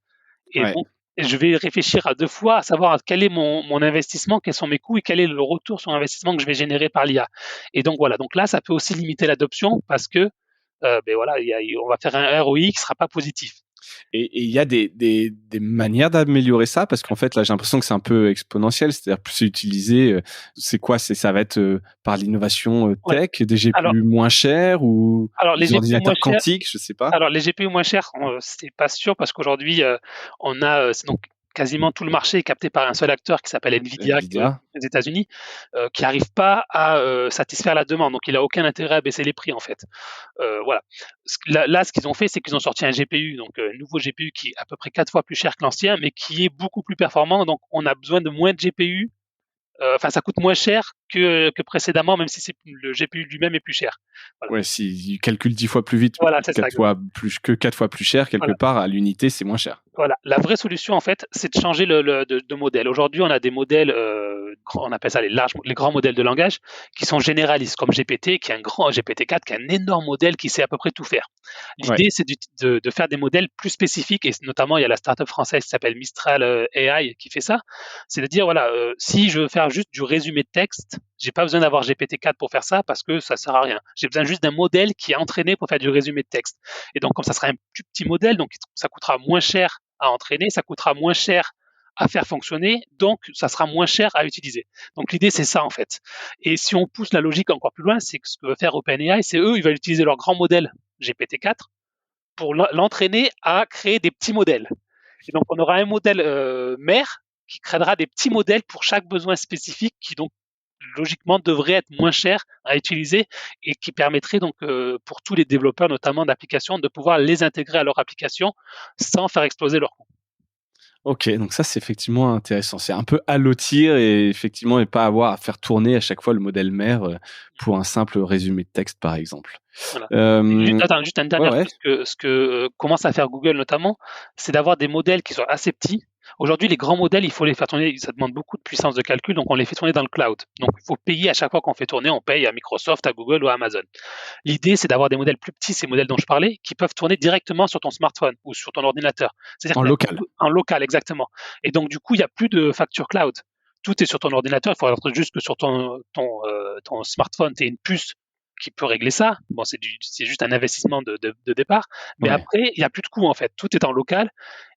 Et Ouais. donc je vais réfléchir à deux fois à savoir quel est mon investissement, quels sont mes coûts et quel est le retour sur investissement que je vais générer par l'IA. Et donc voilà, donc là ça peut aussi limiter l'adoption parce que ben voilà, on va faire un ROI qui sera pas positif. Et il y a des manières d'améliorer ça, parce qu'en fait là j'ai l'impression que c'est un peu exponentiel, c'est-à-dire plus c'est utilisé, c'est quoi, ça va être par l'innovation Ouais. tech, des Alors, GPU moins chers ou les des GPU moins ordinateurs chers, quantiques, je sais pas. alors les GPU moins chers, c'est pas sûr parce qu'aujourd'hui on a c'est donc quasiment tout le marché est capté par un seul acteur qui s'appelle Nvidia Nvidia. aux États-Unis, qui n'arrive pas à satisfaire la demande. Donc il a aucun intérêt à baisser les prix en fait. Voilà. Là, ce qu'ils ont fait, c'est qu'ils ont sorti un GPU, donc un nouveau GPU qui est à peu près 4 fois plus cher que l'ancien, mais qui est beaucoup plus performant. Donc on a besoin de moins de GPU. Enfin, ça coûte moins cher que précédemment, même si le GPU lui-même est plus cher. Voilà, Ouais, s'il calcule 10 fois plus vite, voilà, c'est ça. 4 fois plus cher, quelque Voilà. part, à l'unité, c'est moins cher. Voilà. La vraie solution, en fait, c'est de changer de modèle. Aujourd'hui, on a des modèles, on appelle ça les grands modèles de langage, qui sont généralistes, comme GPT, qui est un grand GPT-4, qui est un énorme modèle qui sait à peu près tout faire. Ouais. L'idée, c'est de faire des modèles plus spécifiques, et notamment, il y a la startup française qui s'appelle Mistral AI qui fait ça. C'est de dire, voilà, si je veux faire juste du résumé de texte, j'ai pas besoin d'avoir GPT-4 pour faire ça parce que ça sert à rien. J'ai besoin juste d'un modèle qui est entraîné pour faire du résumé de texte. Et donc, comme ça sera un plus petit modèle, donc ça coûtera moins cher à entraîner, ça coûtera moins cher à faire fonctionner, donc ça sera moins cher à utiliser. Donc l'idée c'est ça en fait. Et si on pousse la logique encore plus loin, c'est que ce que veut faire OpenAI, c'est eux, ils veulent utiliser leur grand modèle GPT-4 pour l'entraîner à créer des petits modèles. Et donc on aura un modèle mère qui créera des petits modèles pour chaque besoin spécifique qui donc logiquement devrait être moins cher à utiliser et qui permettrait donc pour tous les développeurs notamment d'applications de pouvoir les intégrer à leur application sans faire exploser leur coût. Ok, donc ça c'est effectivement intéressant. C'est un peu allotir et effectivement et pas avoir à faire tourner à chaque fois le modèle mère pour un simple résumé de texte par exemple. Voilà. Euh, Juste une ouais dernière ouais. chose que commence à faire Google notamment, c'est d'avoir des modèles qui sont assez petits. Aujourd'hui, les grands modèles, il faut les faire tourner, ça demande beaucoup de puissance de calcul, donc on les fait tourner dans le cloud. Donc il faut payer à chaque fois qu'on fait tourner, on paye à Microsoft, à Google ou à Amazon. L'idée, c'est d'avoir des modèles plus petits, ces modèles dont je parlais, qui peuvent tourner directement sur ton smartphone ou sur ton ordinateur. C'est-à-dire En qu'il y a local. en local, exactement. Et donc du coup, il n'y a plus de facture cloud. Tout est sur ton ordinateur. Il faudra juste que sur ton smartphone, tu aies une puce qui peut régler ça. Bon, c'est juste un investissement de départ. Mais Ouais. après, il n'y a plus de coût, en fait. Tout est en local.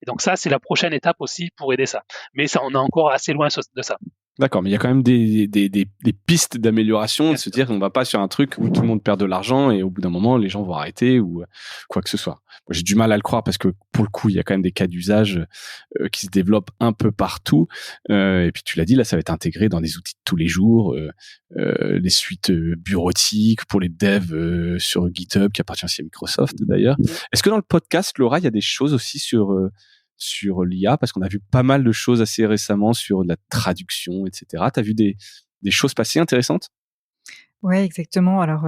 Et donc ça, c'est la prochaine étape aussi pour aider ça. Mais ça, on est encore assez loin de ça. D'accord, mais il y a quand même des pistes d'amélioration, de Bien se sûr. dire qu'on va pas sur un truc où tout le monde perd de l'argent et au bout d'un moment, les gens vont arrêter ou quoi que ce soit. Moi, j'ai du mal à le croire parce que pour le coup, il y a quand même des cas d'usage qui se développent un peu partout. Et puis tu l'as dit, là, ça va être intégré dans des outils de tous les jours, les suites bureautiques pour les devs sur GitHub qui appartient aussi à Microsoft d'ailleurs. Est-ce que dans le podcast, Laura, il y a des choses aussi sur l'IA, parce qu'on a vu pas mal de choses assez récemment sur la traduction, etc. T'as vu des choses passer intéressantes? Ouais, exactement. Alors,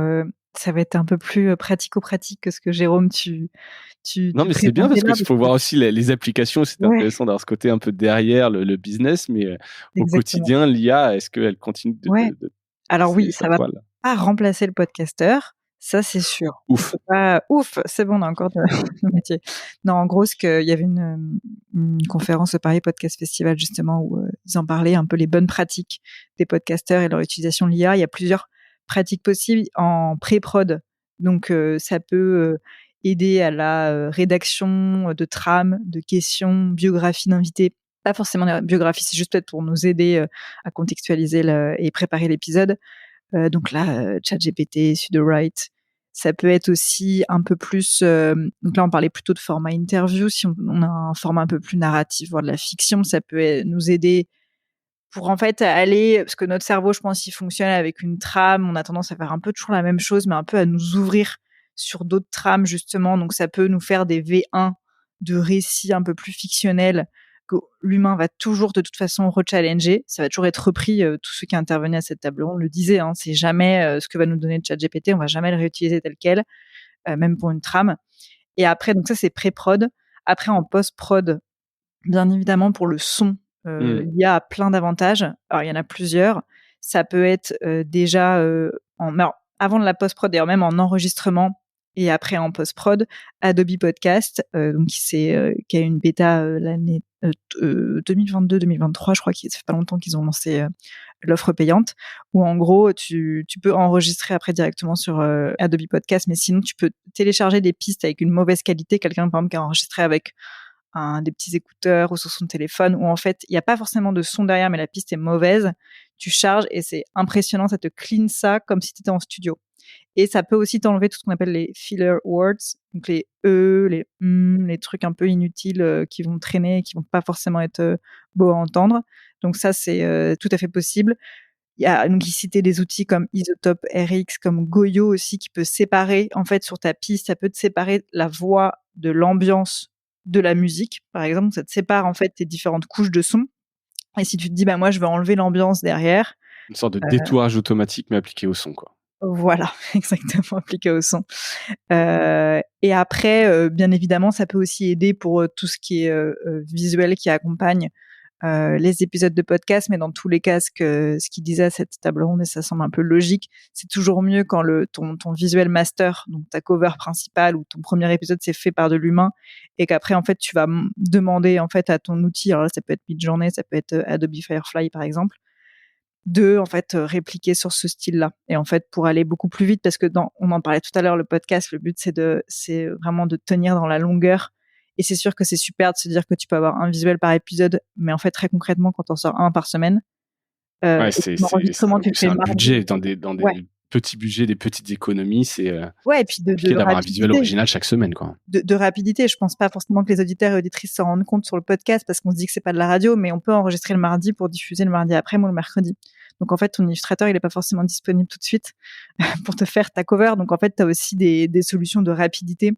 ça va être un peu plus, pratico-pratique que ce que Jérôme Non, tu mais c'est bien présentais parce là qu'il parce faut que voir aussi les applications. C'est ouais, intéressant d'avoir ce côté un peu derrière le business, mais au exactement. quotidien, l'IA, est-ce qu'elle continue Ouais. Alors oui, c'est ça à va quoi là? pas remplacer le podcasteur, ça c'est sûr. On Ouf. peut pas ouf, c'est bon, on a encore de de métier. Non, en gros, ce qu'il y avait une conférence au Paris Podcast Festival justement où, ils en parlaient un peu les bonnes pratiques des podcasteurs et leur utilisation de l'IA. Il y a plusieurs pratiques possibles en pré-prod. Donc, ça peut, aider à la, rédaction, de trames, de questions, biographies d'invités. Pas forcément la biographie, c'est juste peut-être pour nous aider, à contextualiser et préparer l'épisode. Donc là, ChatGPT, Sudowrite. Ça peut être aussi un peu plus, donc là, on parlait plutôt de format interview. Si on a un format un peu plus narratif, voire de la fiction, ça peut nous aider pour en fait aller parce que notre cerveau, je pense, il fonctionne avec une trame. On a tendance à faire un peu toujours la même chose, mais un peu à nous ouvrir sur d'autres trames justement. Donc ça peut nous faire des V1 de récits un peu plus fictionnels que l'humain va toujours de toute façon rechallenger. Ça va toujours être repris. Tous ceux qui intervenaient à cette table ronde le disaient. Hein, c'est jamais ce que va nous donner ChatGPT. On va jamais le réutiliser tel quel, même pour une trame. Et après, donc ça c'est pré-prod. Après en post-prod, bien évidemment, pour le son, Mmh. l'IA a plein d'avantages. Alors, il y en a plusieurs. Ça peut être, déjà, alors, avant de la post-prod, d'ailleurs même en enregistrement et après en post-prod, Adobe Podcast, donc qui a une bêta, l'année, 2022-2023, je crois ça fait pas longtemps qu'ils ont lancé, l'offre payante, où en gros, tu peux enregistrer après directement sur, Adobe Podcast, mais sinon tu peux télécharger des pistes avec une mauvaise qualité. Quelqu'un, par exemple, qui a enregistré avec des petits écouteurs ou sur son téléphone où en fait il n'y a pas forcément de son derrière mais la piste est mauvaise, tu charges et c'est impressionnant, ça te clean ça comme si tu étais en studio. Et ça peut aussi t'enlever tout ce qu'on appelle les filler words, donc les les les trucs un peu inutiles qui vont traîner et qui vont pas forcément être beaux à entendre. Donc ça c'est tout à fait possible. Il y a donc il citait des outils comme Isotope RX, comme Goyo aussi qui peut séparer en fait sur ta piste, ça peut te séparer la voix de l'ambiance de la musique. Par exemple, ça te sépare en fait tes différentes couches de son. Et si tu te dis bah moi je veux enlever l'ambiance derrière, Une sorte de détourage automatique, mais appliqué au son, quoi. voilà, exactement appliqué au son. Et après, bien évidemment, ça peut aussi aider pour tout ce qui est visuel qui accompagne les épisodes de podcast, mais dans tous les cas, ce qu'il disait à cette table ronde, et ça semble un peu logique, c'est toujours mieux quand ton visuel master, donc ta cover principale ou ton premier épisode, c'est fait par de l'humain, et qu'après, en fait, tu vas demander en fait à ton outil, alors là, ça peut être Midjourney, ça peut être Adobe Firefly par exemple, de en fait répliquer sur ce style-là. Et en fait, pour aller beaucoup plus vite, parce que on en parlait tout à l'heure, le podcast, le but c'est vraiment de tenir dans la longueur. Et c'est sûr que c'est super de se dire que tu peux avoir un visuel par épisode, mais en fait très concrètement, quand on sort un par semaine, Ouais, et ton enregistrement tu le c'est fais un le budget mardi. dans Ouais, des petits budgets, des petites économies. ouais, et puis C'est de compliqué d'avoir un visuel rapidité. original chaque semaine, quoi. De rapidité. Je pense pas forcément que les auditeurs et auditrices s'en rendent compte sur le podcast parce qu'on se dit que c'est pas de la radio, mais on peut enregistrer le mardi pour diffuser le mardi après ou le mercredi. Donc en fait, ton illustrateur, il est pas forcément disponible tout de suite pour te faire ta cover. Donc en fait, tu as aussi des solutions de rapidité,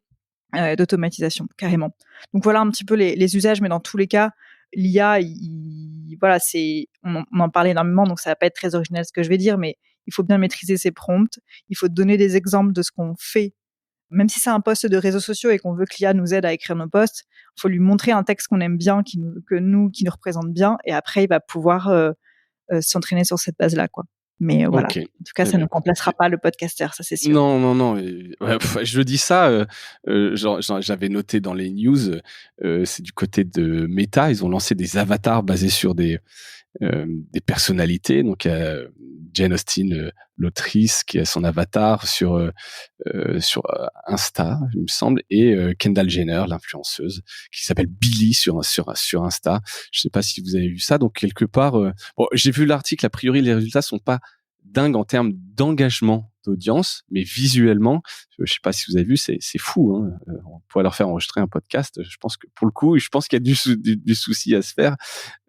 d'automatisation, carrément. Donc voilà un petit peu les usages, mais dans tous les cas, l'IA, voilà, on en parle énormément, donc ça va pas être très original ce que je vais dire, mais il faut bien maîtriser ses prompts. Il faut donner des exemples de ce qu'on fait. Même si c'est un post de réseaux sociaux et qu'on veut que l'IA nous aide à écrire nos posts, il faut lui montrer un texte qu'on aime bien, qui nous représente bien, et après il va pouvoir s'entraîner sur cette base-là, quoi. Mais voilà. Ok. En tout cas, ça ne remplacera pas le podcaster, ça c'est sûr. Non, non, non. Je dis ça. J'avais noté dans les news. C'est du côté de Meta. Ils ont lancé des avatars basés sur des personnalités. Donc, Jane Austen, l'autrice, qui a son avatar sur Insta, il me semble, et Kendall Jenner, l'influenceuse, qui s'appelle Billy sur Insta. Je sais pas si vous avez vu ça. Donc quelque part, bon, j'ai vu l'article. A priori, les résultats sont pas dingues en termes d'engagement d'audience, mais visuellement, je sais pas si vous avez vu, c'est fou. Hein. On pourrait leur faire enregistrer un podcast. Je pense que pour le coup, je pense qu'il y a du souci à se faire.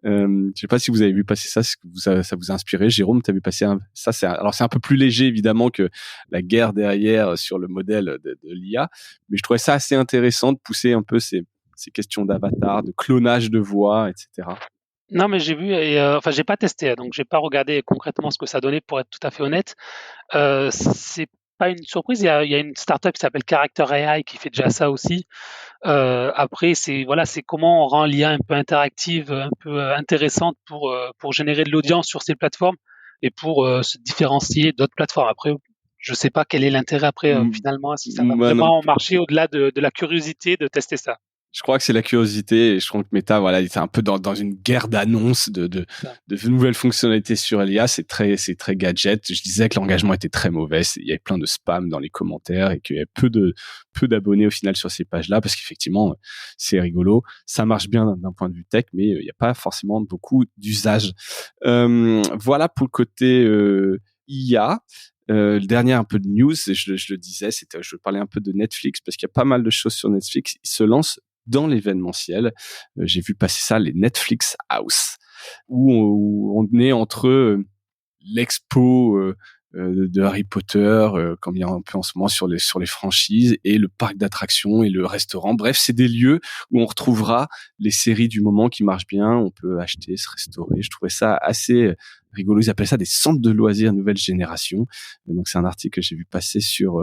Je sais pas si vous avez vu passer ça, ça vous a inspiré. Jérôme, tu as vu passer ça. Alors c'est un peu plus léger évidemment que la guerre derrière sur le modèle de l'IA, mais je trouvais ça assez intéressant de pousser un peu ces questions d'avatar, de clonage de voix, etc. Non, mais j'ai vu et enfin j'ai pas testé, donc j'ai pas regardé concrètement ce que ça donnait pour être tout à fait honnête. C'est pas une surprise. Il y a une startup qui s'appelle Character AI qui fait déjà ça aussi. Après, c'est comment on rend l'IA un peu interactive, un peu intéressante pour générer de l'audience sur ces plateformes et pour se différencier d'autres plateformes. Après, je sais pas quel est l'intérêt après finalement, si ça va vraiment marcher au-delà de la curiosité de tester ça. Je crois que c'est la curiosité, et je crois que Meta, voilà, il est un peu dans une guerre d'annonces de nouvelles fonctionnalités sur l'IA. C'est très gadget. Je disais que l'engagement était très mauvais. Il y avait plein de spam dans les commentaires et qu'il y avait peu d'abonnés au final sur ces pages-là, parce qu'effectivement, c'est rigolo. Ça marche bien d'un point de vue tech, mais il n'y a pas forcément beaucoup d'usage. Voilà pour le côté IA. Le dernier un peu de news, je le disais, je parlais un peu de Netflix, parce qu'il y a pas mal de choses sur Netflix. Ils se lancent dans l'événementiel. J'ai vu passer ça, les Netflix House, où on est entre l'expo de Harry Potter, comme il y a un peu en ce moment sur les franchises, et le parc d'attractions et le restaurant. Bref, c'est des lieux où on retrouvera les séries du moment qui marchent bien. On peut acheter, se restaurer. Je trouvais ça assez rigolo. Ils appellent ça des centres de loisirs nouvelle génération. Donc c'est un article que j'ai vu passer sur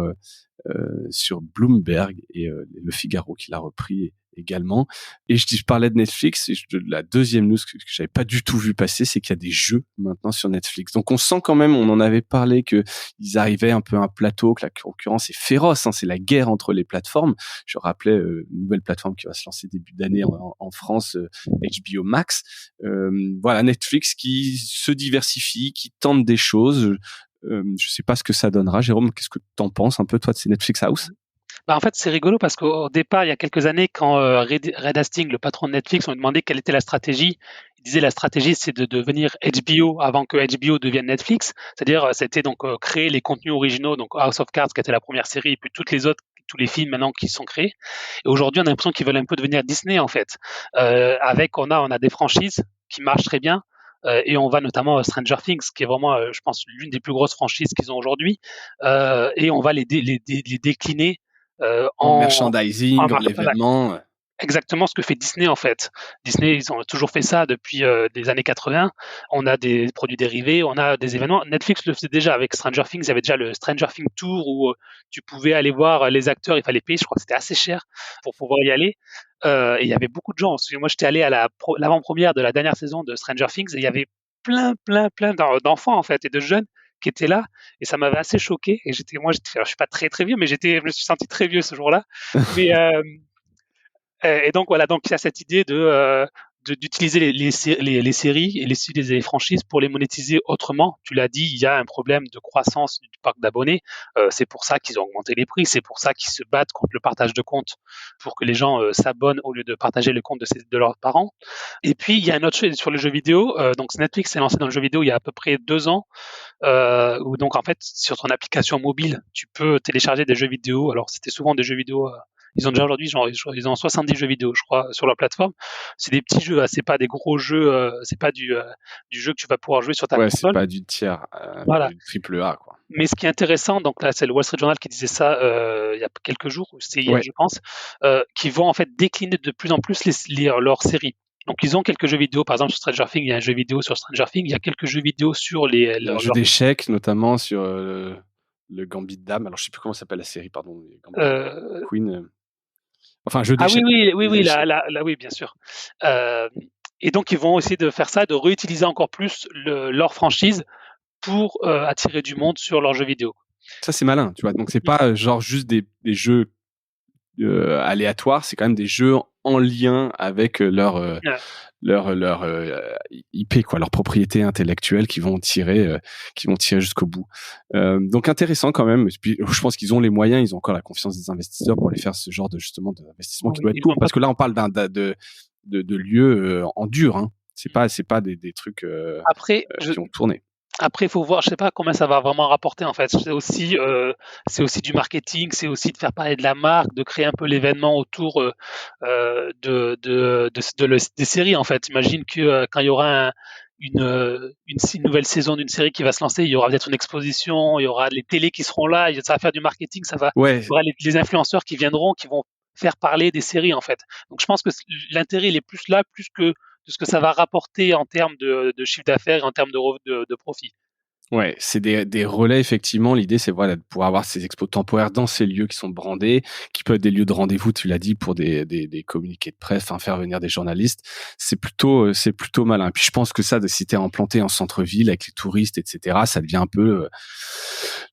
Bloomberg, et Le Figaro qui l'a repris également. Et je parlais de Netflix, et la deuxième news que j'avais pas du tout vu passer, c'est qu'il y a des jeux maintenant sur Netflix. Donc on sent quand même, on en avait parlé, que ils arrivaient un peu à un plateau, que la concurrence est féroce, hein, c'est la guerre entre les plateformes. Je rappelais une nouvelle plateforme qui va se lancer début d'année en France, HBO Max. Voilà, Netflix qui se diversifie, qui tente des choses. Je sais pas ce que ça donnera. Jérôme, qu'est-ce que t'en penses un peu, toi, de ces Netflix House? Bah en fait, c'est rigolo parce qu'au départ, il y a quelques années, quand Reed Hastings, le patron de Netflix, on lui demandait quelle était la stratégie. Il disait la stratégie, c'est de devenir HBO avant que HBO devienne Netflix. C'est-à-dire, c'était donc créer les contenus originaux, donc House of Cards qui était la première série, et puis toutes les autres, tous les films maintenant qui sont créés. Et aujourd'hui, on a l'impression qu'ils veulent un peu devenir Disney en fait. On a des franchises qui marchent très bien. Et on va notamment à Stranger Things, qui est vraiment, je pense, l'une des plus grosses franchises qu'ils ont aujourd'hui. Et on va les décliner en merchandising, en l'événement. Exactement ce que fait Disney en fait. Disney, ils ont toujours fait ça depuis les années 80. On a des produits dérivés, on a des événements. Netflix le faisait déjà avec Stranger Things. Il y avait déjà le Stranger Things Tour où tu pouvais aller voir les acteurs. Il fallait payer, je crois que c'était assez cher pour pouvoir y aller. Et il y avait beaucoup de gens. Moi, j'étais allé à l'avant-première de la dernière saison de Stranger Things et il y avait plein d'enfants en fait et de jeunes qui étaient là, et ça m'avait assez choqué. Et je suis pas très vieux, mais je me suis senti très vieux ce jour-là. Mais et donc voilà, donc il y a cette idée d'utiliser les séries et les franchises pour les monétiser autrement. Tu l'as dit, il y a un problème de croissance du parc d'abonnés. C'est pour ça qu'ils ont augmenté les prix. C'est pour ça qu'ils se battent contre le partage de comptes pour que les gens s'abonnent au lieu de partager le compte de leurs parents. Et puis il y a une autre chose sur le jeu vidéo. Donc Netflix s'est lancé dans le jeu vidéo il y a à peu près 2 ans. Où donc en fait sur ton application mobile, tu peux télécharger des jeux vidéo. Alors c'était souvent des jeux vidéo. Ils ont déjà aujourd'hui, ils ont 70 jeux vidéo, je crois, sur leur plateforme. C'est des petits jeux, c'est pas des gros jeux, c'est pas du jeu que tu vas pouvoir jouer sur ta console. C'est pas du tiers, voilà. Du triple A, quoi. Mais ce qui est intéressant, donc là, c'est le Wall Street Journal qui disait ça il y a quelques jours, ou c'était hier, je pense, qui vont en fait décliner de plus en plus leurs séries. Donc ils ont quelques jeux vidéo, par exemple sur Stranger Things, il y a un jeu vidéo sur Stranger Things, il y a quelques jeux vidéo sur un jeu d'échecs, notamment sur le Gambit de Dame. Alors je sais plus comment s'appelle la série, pardon. Queen. Enfin, un jeu d'échecs. Oui, oui, bien sûr. Et donc ils vont essayer de faire ça, de réutiliser encore plus leur franchise pour attirer du monde sur leurs jeux vidéo. Ça c'est malin, tu vois. Donc c'est pas genre juste des jeux aléatoires, c'est quand même des jeux en lien avec leur IP, quoi, leur propriété intellectuelle qui vont tirer jusqu'au bout. Donc intéressant quand même. Et puis, je pense qu'ils ont les moyens, ils ont encore la confiance des investisseurs pour aller faire ce genre de justement d'investissement qui doit être lourd, parce que là on parle de lieux en dur, hein. C'est pas des trucs qui ont tourné. Après, il faut voir, je sais pas combien ça va vraiment rapporter en fait. C'est aussi du marketing, c'est aussi de faire parler de la marque, de créer un peu l'événement autour des séries en fait. Imagine que quand il y aura une nouvelle saison d'une série qui va se lancer, il y aura peut-être une exposition, il y aura les télés qui seront là, ça va faire du marketing, il y aura les influenceurs qui viendront, qui vont faire parler des séries en fait. Donc je pense que l'intérêt il est plus là, plus que de ce que ça va rapporter en termes de chiffre d'affaires et en termes de profit. Ouais, c'est des relais, effectivement. L'idée, c'est voilà, de pouvoir avoir ces expos temporaires dans ces lieux qui sont brandés, qui peuvent être des lieux de rendez-vous, tu l'as dit, pour des communiqués de presse, enfin, faire venir des journalistes. C'est plutôt malin. Et puis, je pense que ça, si t'es implanté en centre-ville avec les touristes, etc., ça devient un peu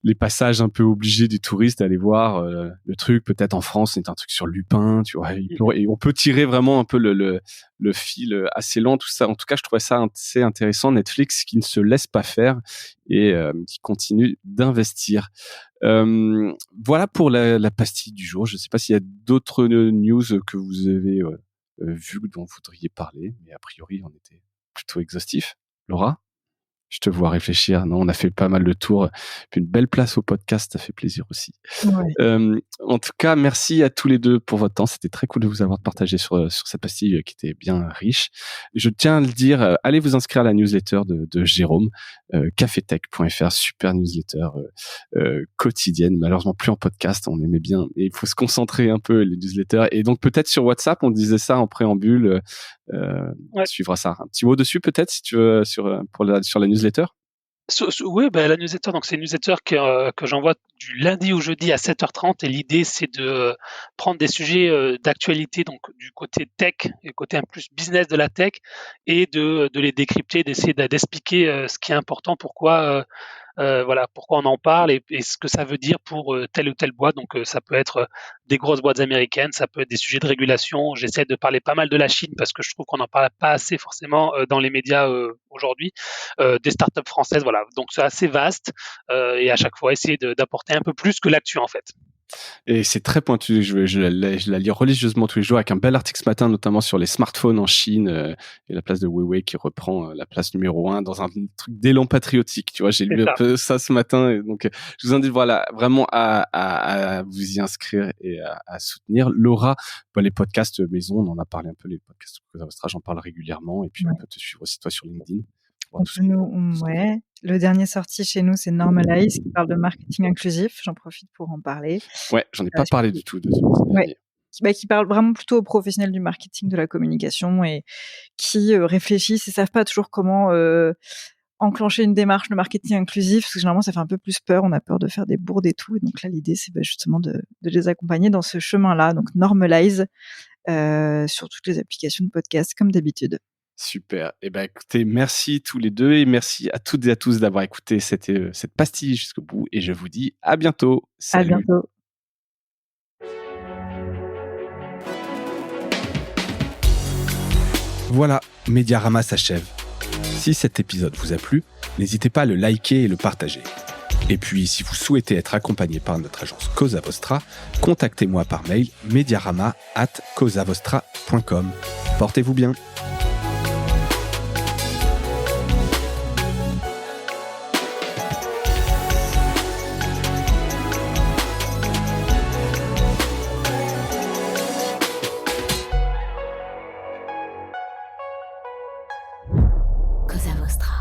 les passages un peu obligés du touriste, aller voir le truc. Peut-être en France, c'est un truc sur Lupin, tu vois. Et on peut tirer vraiment un peu le fil assez lent, tout ça. En tout cas, je trouvais ça assez intéressant. Netflix qui ne se laisse pas faire et qui continue d'investir. Voilà pour la pastille du jour. Je ne sais pas s'il y a d'autres news que vous avez vues dont vous voudriez parler, mais a priori, on était plutôt exhaustif. Laura ? Je te vois réfléchir. Non, on a fait pas mal de tours. Puis une belle place au podcast, ça fait plaisir aussi. Ouais. En tout cas, merci à tous les deux pour votre temps. C'était très cool de vous avoir partagé sur cette pastille qui était bien riche. Je tiens à le dire, allez vous inscrire à la newsletter de Jérôme, cafetech.fr, super newsletter quotidienne. Malheureusement, plus en podcast, on aimait bien. Et il faut se concentrer un peu, les newsletters. Et donc, peut-être sur WhatsApp, on disait ça en préambule. Suivra ça. Un petit mot dessus, peut-être, si tu veux, sur la newsletter. Oui, la newsletter, donc c'est une newsletter que j'envoie du lundi au jeudi à 7h30 et l'idée c'est de prendre des sujets d'actualité, donc du côté tech et côté un plus business de la tech et de les décrypter, d'essayer d'expliquer ce qui est important, pourquoi on en parle et ce que ça veut dire pour telle ou telle boîte. Donc ça peut être des grosses boîtes américaines, ça peut être des sujets de régulation. J'essaie de parler pas mal de la Chine parce que je trouve qu'on n'en parle pas assez forcément dans les médias aujourd'hui, des startups françaises. Voilà, donc c'est assez vaste et à chaque fois essayer d'apporter un peu plus que l'actu en fait. Et c'est très pointu. Je la lis religieusement tous les jours avec un bel article ce matin, notamment sur les smartphones en Chine et la place de Huawei qui reprend la place numéro 1 dans un truc d'élan patriotique. Tu vois, j'ai lu un peu ça ce matin. Et donc, je vous invite vraiment à vous y inscrire et à soutenir. Laura, les podcasts maison, on en a parlé un peu, les podcasts Cosa Vostra, j'en parle régulièrement. Et puis, on peut te suivre aussi, toi, sur LinkedIn. Le dernier sorti chez nous, c'est Normalize, qui parle de marketing inclusif. J'en profite pour en parler. Ouais, j'en ai pas parlé du tout. Qui parle vraiment plutôt aux professionnels du marketing, de la communication et qui réfléchissent et savent pas toujours comment enclencher une démarche de marketing inclusif, parce que généralement ça fait un peu plus peur, on a peur de faire des bourdes et tout. Et donc là, l'idée, c'est justement de les accompagner dans ce chemin-là. Donc Normalize sur toutes les applications de podcast, comme d'habitude. Super. Écoutez, merci tous les deux et merci à toutes et à tous d'avoir écouté cette pastille jusqu'au bout. Et je vous dis à bientôt. Salut. À bientôt. Voilà, Mediarama s'achève. Si cet épisode vous a plu, n'hésitez pas à le liker et le partager. Et puis, si vous souhaitez être accompagné par notre agence Cosa Vostra, contactez-moi par mail mediarama@cosavostra.com. Portez-vous bien. Cosa Vostra.